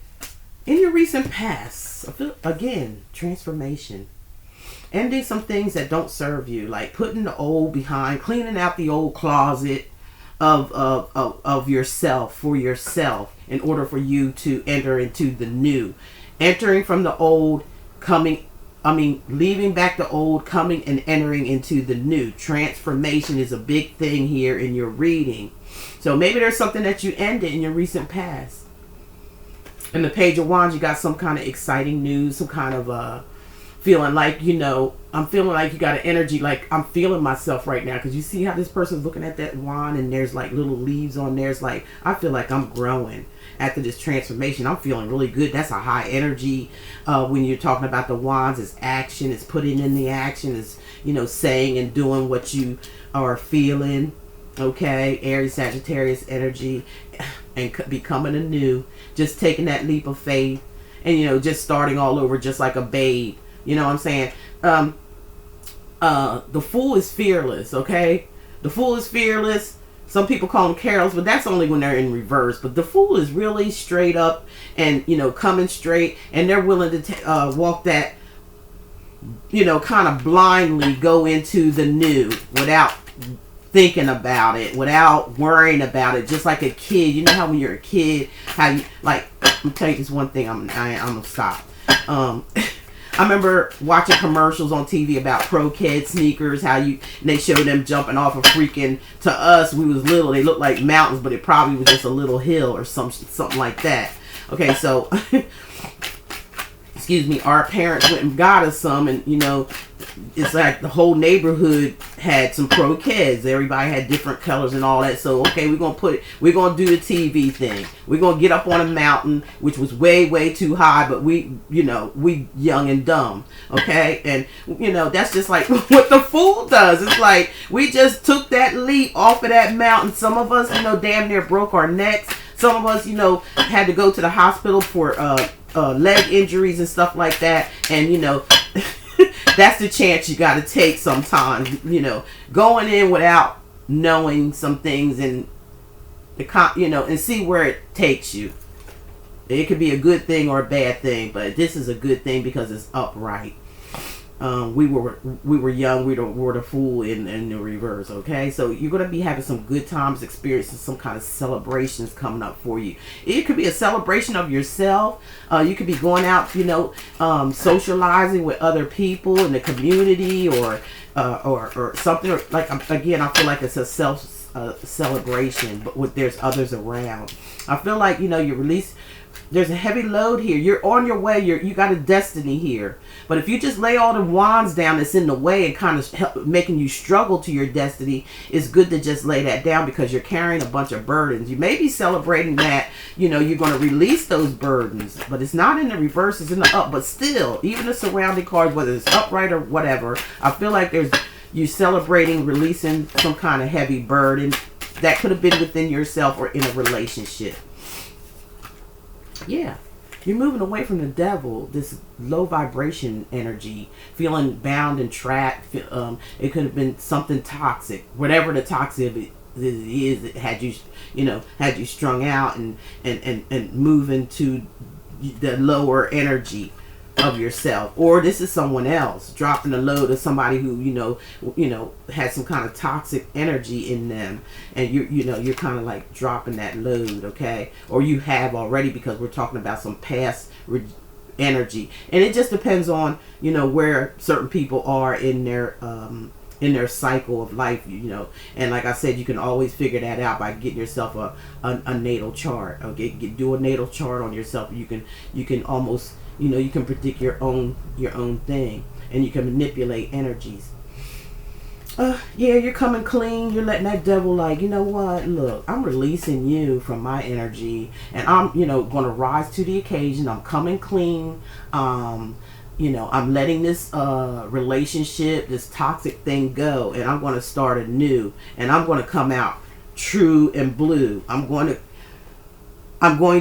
in your recent past, again, transformation. Ending some things that don't serve you, like putting the old behind, cleaning out the old closet of yourself for yourself in order for you to enter into the new. Entering from the old, leaving back the old, coming and entering into the new. Transformation is a big thing here in your reading. So maybe there's something that you ended in your recent past. In the Page of Wands, you got some kind of exciting news, some kind of feeling like, I'm feeling like you got an energy, like I'm feeling myself right now, because you see how this person's looking at that wand and there's like little leaves on there. It's like, I feel like I'm growing after this transformation. I'm feeling really good. That's a high energy. When you're talking about the wands, it's action, it's putting in the action, it's, saying and doing what you are feeling. Okay, Aries, Sagittarius energy, and becoming anew, just taking that leap of faith and, just starting all over just like a babe. You know what I'm saying? The Fool is fearless, okay? The Fool is fearless. Some people call them careless, but that's only when they're in reverse. But the Fool is really straight up and, coming straight. And they're willing to walk that, kind of blindly go into the new without thinking about it, without worrying about it. Just like a kid. You know how when you're a kid, how you, like, let me tell you this one thing. I'm going to stop. I remember watching commercials on TV about Pro Kid sneakers, and they showed them jumping off a freaking, to us, we was little, they looked like mountains, but it probably was just a little hill or something like that. Okay, so, excuse me, our parents went and got us some, and you know, it's like the whole neighborhood had some Pro Kids. Everybody had different colors and all that. So okay, we're gonna do the TV thing. We're gonna get up on a mountain, which was way too high, but we young and dumb. Okay, and you know, that's just like what the fool does. It's like we just took that leap off of that mountain. Some of us, you know, damn near broke our necks. Some of us, you know, had to go to the hospital for leg injuries and stuff like that. And you know, that's the chance you got to take sometimes, you know, going in without knowing some things and and see where it takes you. It could be a good thing or a bad thing, but this is a good thing because it's upright. We were young. We were the fool in the reverse. Okay, so you're gonna be having some good times, experiencing some kind of celebrations coming up for you. It could be a celebration of yourself. You could be going out, you know, socializing with other people in the community, or something. Like, again, I feel like it's a celebration, but there's others around. I feel like, you know, you release. There's a heavy load here. You're on your way. You got a destiny here. But if you just lay all the wands down that's in the way and kind of making you struggle to your destiny, it's good to just lay that down, because you're carrying a bunch of burdens. You may be celebrating that, you know, you're going to release those burdens, but it's not in the reverse, it's in the up. But still, even the surrounding cards, whether it's upright or whatever, I feel like you celebrating releasing some kind of heavy burden that could have been within yourself or in a relationship. Yeah, you're moving away from the devil, this low vibration energy, feeling bound and trapped. It could have been something toxic, whatever the toxic is. It had you strung out and moving to the lower energy of yourself. Or this is someone else dropping a load of somebody who you know has some kind of toxic energy in them, and you're kind of like dropping that load. Okay, or you have already, because we're talking about some past energy, and it just depends on, you know, where certain people are in their cycle of life, you know. And like I said, you can always figure that out by getting yourself a natal chart. Okay, do a natal chart on yourself. You can almost, you know, you can predict your own thing, and you can manipulate energies. Yeah, you're coming clean. You're letting that devil, like, you know what? Look, I'm releasing you from my energy, and I'm, you know, going to rise to the occasion. I'm coming clean. You know, I'm letting this relationship, this toxic thing go, and I'm going to start anew, and I'm going to come out true and blue. I'm going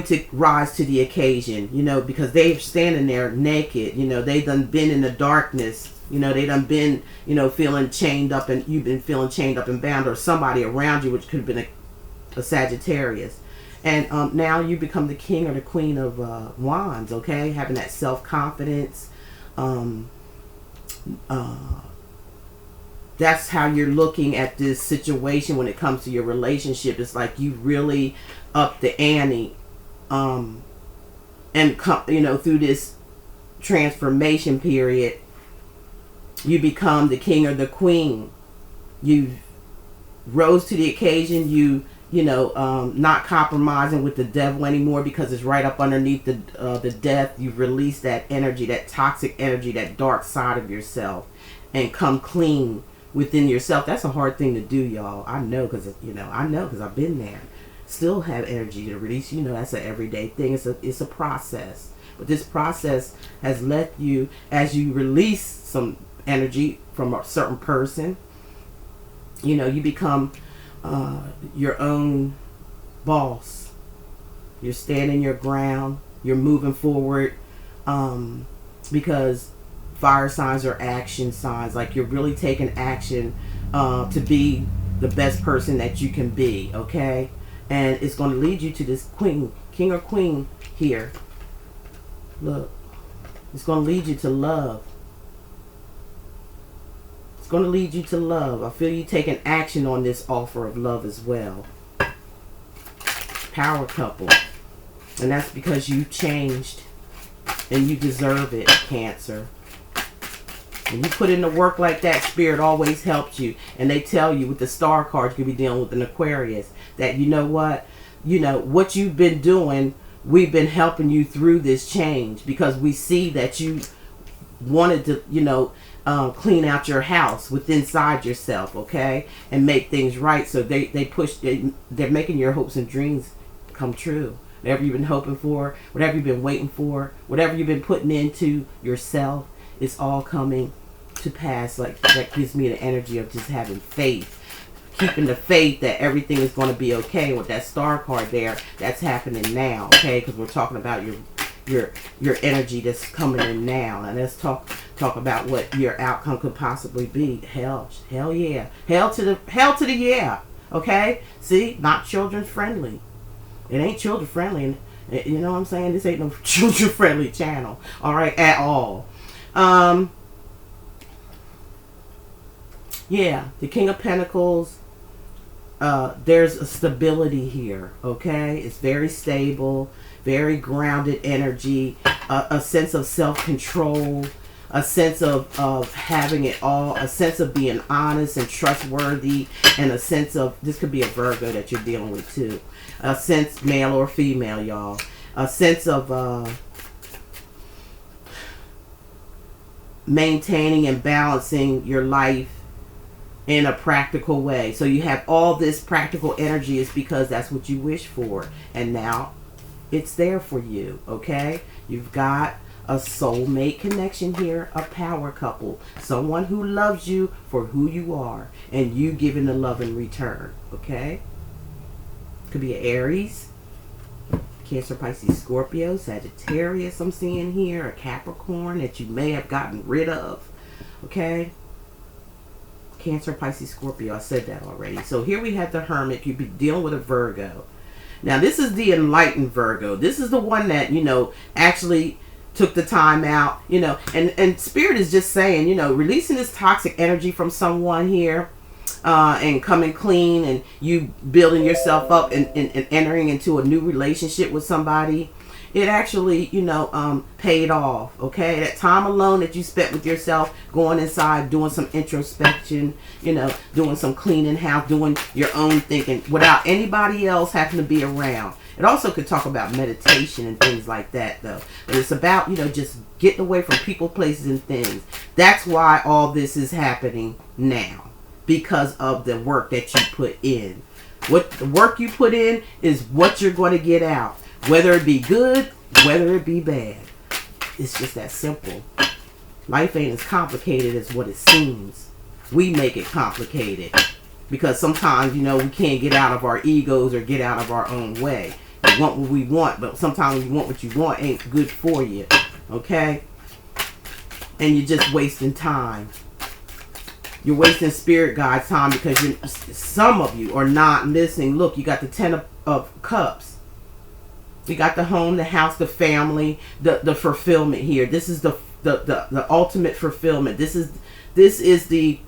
to rise to the occasion, you know, because they're standing there naked. You know, they done been in the darkness. You know, they done been, you know, feeling chained up, and you've been feeling chained up and bound, or somebody around you, which could have been a Sagittarius. And now you become the king or the queen of wands, okay? Having that self-confidence. That's how you're looking at this situation when it comes to your relationship. It's like you really up the ante, and you know, through this transformation period, you become the king or the queen. You rose to the occasion. You know, not compromising with the devil anymore, because it's right up underneath the death. You've released that energy, that toxic energy, that dark side of yourself, and come clean within yourself. That's a hard thing to do, y'all. I know, because I've been there. Still have energy to release. You know, that's an everyday thing. It's a process. But this process has let you, as you release some energy from a certain person, you know, you become your own boss. You're standing your ground. You're moving forward, because fire signs are action signs. Like, you're really taking action to be the best person that you can be. Okay, and it's going to lead you to this king or queen here. Look, it's going to lead you to love. It's going to lead you to love. I feel you taking action on this offer of love as well. Power couple. And that's because you changed, and you deserve it, Cancer. When you put in the work like that, Spirit always helps you. And they tell you with the star cards, you could be dealing with an Aquarius, that you know what? You know, what you've been doing, we've been helping you through this change because we see that you wanted to, you know, clean out your house with inside yourself, okay? And make things right. So they're making your hopes and dreams come true. Whatever you've been hoping for, whatever you've been waiting for, whatever you've been putting into yourself, it's all coming to pass. Like, that gives me the energy of just having faith. Keeping the faith that everything is going to be okay. With that star card there, that's happening now, okay? Because we're talking about your energy that's coming in now. And let's talk about what your outcome could possibly be. Hell yeah. Hell to the yeah. Okay? See? Not children friendly. It ain't children friendly. You know what I'm saying? This ain't no children friendly channel. Alright? At all. Yeah. The King of Pentacles. There's a stability here. Okay? It's very stable. Very grounded energy. A sense of self-control. A sense of having it all. A sense of being honest and trustworthy. And a sense of, this could be a Virgo that you're dealing with too. A sense, male or female, y'all. A sense of maintaining and balancing your life in a practical way. So you have all this practical energy is because that's what you wish for. And now it's there for you, okay? You've got a soulmate connection here, a power couple. Someone who loves you for who you are and you giving the love in return, okay? Could be an Aries, Cancer, Pisces, Scorpio, Sagittarius I'm seeing here, a Capricorn that you may have gotten rid of, okay? Cancer, Pisces, Scorpio, I said that already. So here we have the Hermit. You'd be dealing with a Virgo. Now this is the enlightened Virgo. This is the one that, you know, actually took the time out, you know, and Spirit is just saying, you know, releasing this toxic energy from someone here, and coming clean, and you building yourself up and entering into a new relationship with somebody. It actually, you know, paid off, okay? That time alone that you spent with yourself, going inside, doing some introspection, you know, doing some cleaning house, doing your own thinking without anybody else having to be around. It also could talk about meditation and things like that, though. But it's about, you know, just getting away from people, places, and things. That's why all this is happening now. Because of the work that you put in. What the work you put in is what you're going to get out. Whether it be good, whether it be bad. It's just that simple. Life ain't as complicated as what it seems. We make it complicated. Because sometimes, you know, we can't get out of our egos or get out of our own way. We want what we want, but sometimes when you want what you want ain't good for you. Okay? And you're just wasting time. You're wasting spirit guide time because some of you are not listening. Look, you got the 10 of Cups. You got the home, the house, the family, the fulfillment here. This is the ultimate fulfillment. This is the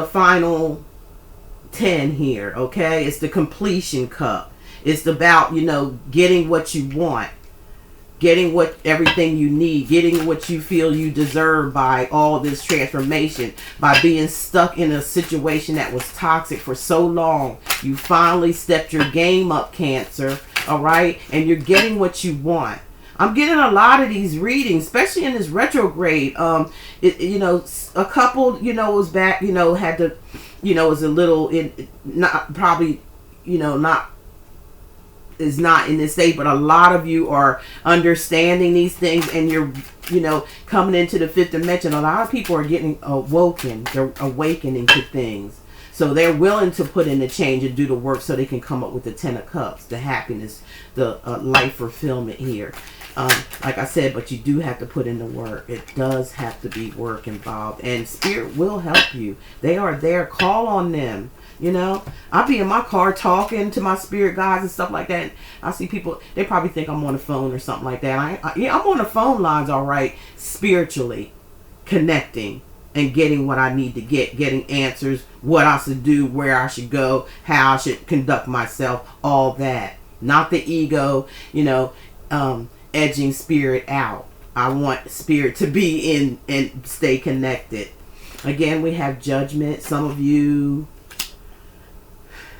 final 10 here, okay? It's the completion cup. It's about, you know, getting what you want. Getting everything you need, getting what you feel you deserve by all this transformation, by being stuck in a situation that was toxic for so long. You finally stepped your game up, Cancer, all right? And you're getting what you want. I'm getting a lot of these readings, especially in this retrograde. You know, a couple, you know, was back, you know, had to, you know, was a little, not probably, you know, not is not in this state, but a lot of you are understanding these things, and you're, you know, coming into the fifth dimension. A lot of people are getting awoken. They're awakening to things. So they're willing to put in the change and do the work so they can come up with the 10 of Cups, the happiness, the life fulfillment here. Like I said, but you do have to put in the work. It does have to be work involved. And Spirit will help you. They are there. Call on them. You know, I'll be in my car talking to my spirit guides and stuff like that. I see people, they probably think I'm on the phone or something like that. Yeah, I'm on the phone lines, all right, spiritually connecting and getting what I need to get, getting answers, what I should do, where I should go, how I should conduct myself, all that. Not the ego, you know, edging spirit out. I want spirit to be in and stay connected. Again, we have Judgment. Some of you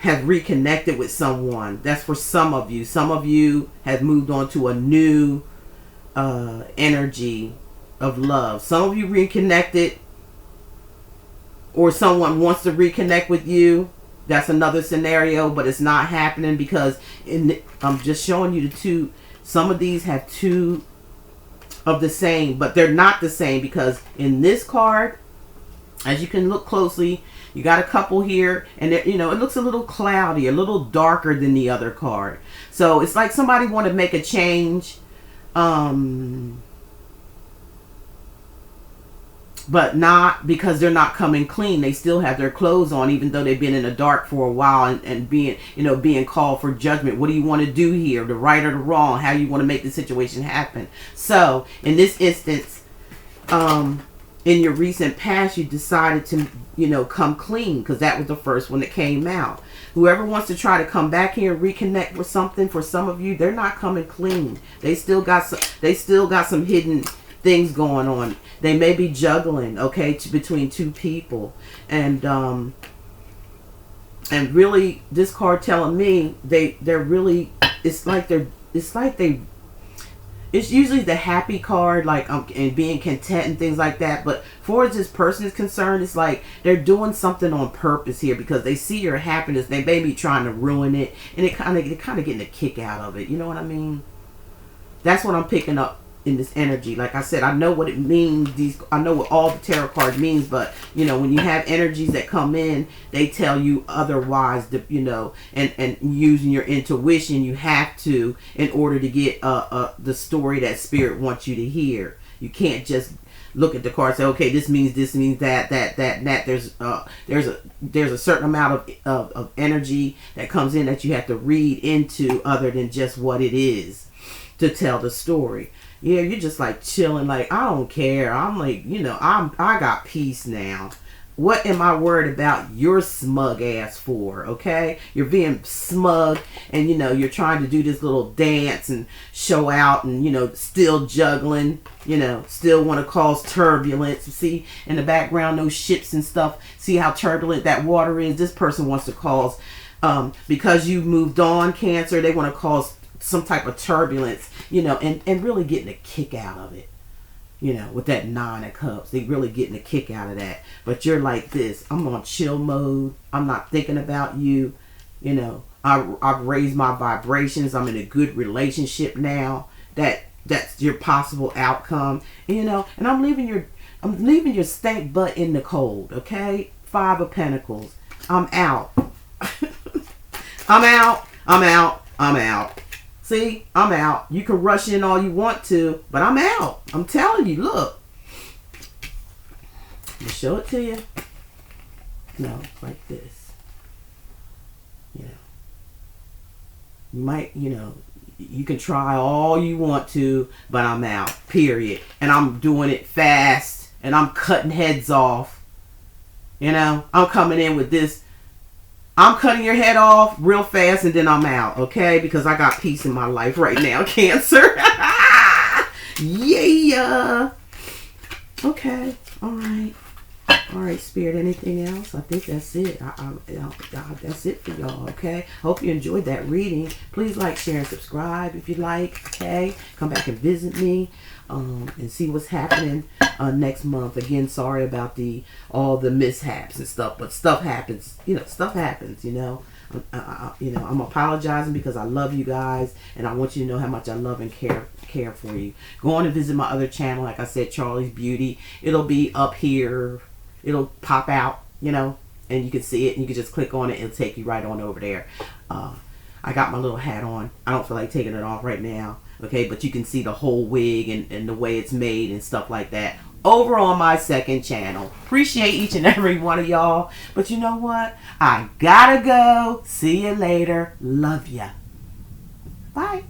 have reconnected with someone. That's for some of you. Some of you have moved on to a new energy of love. Some of you reconnected, or someone wants to reconnect with you. That's another scenario, but it's not happening because I'm just showing you the two. Some of these have two of the same, but they're not the same, because in this card, as you can look closely, you got a couple here, and it looks a little cloudy, a little darker than the other card. So it's like somebody want to make a change, but not, because they're not coming clean. They still have their clothes on, even though they've been in the dark for a while, and being called for judgment. What do you want to do here? The right or the wrong? How you want to make the situation happen? So in this instance, in your recent past, you decided to, come clean, because that was the first one that came out. Whoever wants to try to come back here and reconnect with something, for some of you, they're not coming clean. They still got some hidden things going on. They may be juggling, okay, between two people, and really, this card telling me they're really, it's usually the happy card, like and being content and things like that. But for as this person is concerned, it's like they're doing something on purpose here, because they see your happiness. They may be trying to ruin it, and they're kind of getting a kick out of it. You know what I mean? That's what I'm picking up in this energy. Like I said, I know what it means. I know what all the tarot cards means, but when you have energies that come in, they tell you otherwise. And using your intuition, you have to, in order to get the story that spirit wants you to hear. You can't just look at the card and say, okay, this means that. There's a certain amount of energy that comes in that you have to read into, other than just what it is, to tell the story. Yeah, you're just like chilling, like, I don't care. I'm like, I got peace now. What am I worried about your smug ass for? Okay, you're being smug, and you're trying to do this little dance and show out, and still juggling, still want to cause turbulence. See in the background, those ships and stuff. See how turbulent that water is. This person wants to cause, because you moved on, Cancer, they want to cause some type of turbulence, and really getting a kick out of it, with that 9 of Cups. They really getting a kick out of that. But you're like this, I'm on chill mode. I'm not thinking about you. I've raised my vibrations. I'm in a good relationship now. That's your possible outcome. And I'm leaving your stank butt in the cold. Okay, 5 of Pentacles. I'm out. I'm out. See, I'm out. You can rush in all you want to, but I'm out. I'm telling you, look. I'll show it to you. No, like this. You might, you can try all you want to, but I'm out. Period. And I'm doing it fast, and I'm cutting heads off. I'm coming in with this. I'm cutting your head off real fast, and then I'm out, okay? Because I got peace in my life right now, Cancer. Yeah. Okay. All right, Spirit. Anything else? I think that's it. That's it for y'all, okay? Hope you enjoyed that reading. Please like, share, and subscribe if you like, okay? Come back and visit me and see what's happening next month. Again, sorry about all the mishaps and stuff, but stuff happens. Stuff happens. I'm apologizing because I love you guys, and I want you to know how much I love and care for you. Go on and visit my other channel. Like I said, Charlie's Beauty. It'll be up here. It'll pop out, and you can see it, and you can just click on it. It'll take you right on over there. I got my little hat on. I don't feel like taking it off right now. Okay, but you can see the whole wig and the way it's made and stuff like that over on my second channel. Appreciate each and every one of y'all. But you know what? I gotta go. See you later. Love ya. Bye.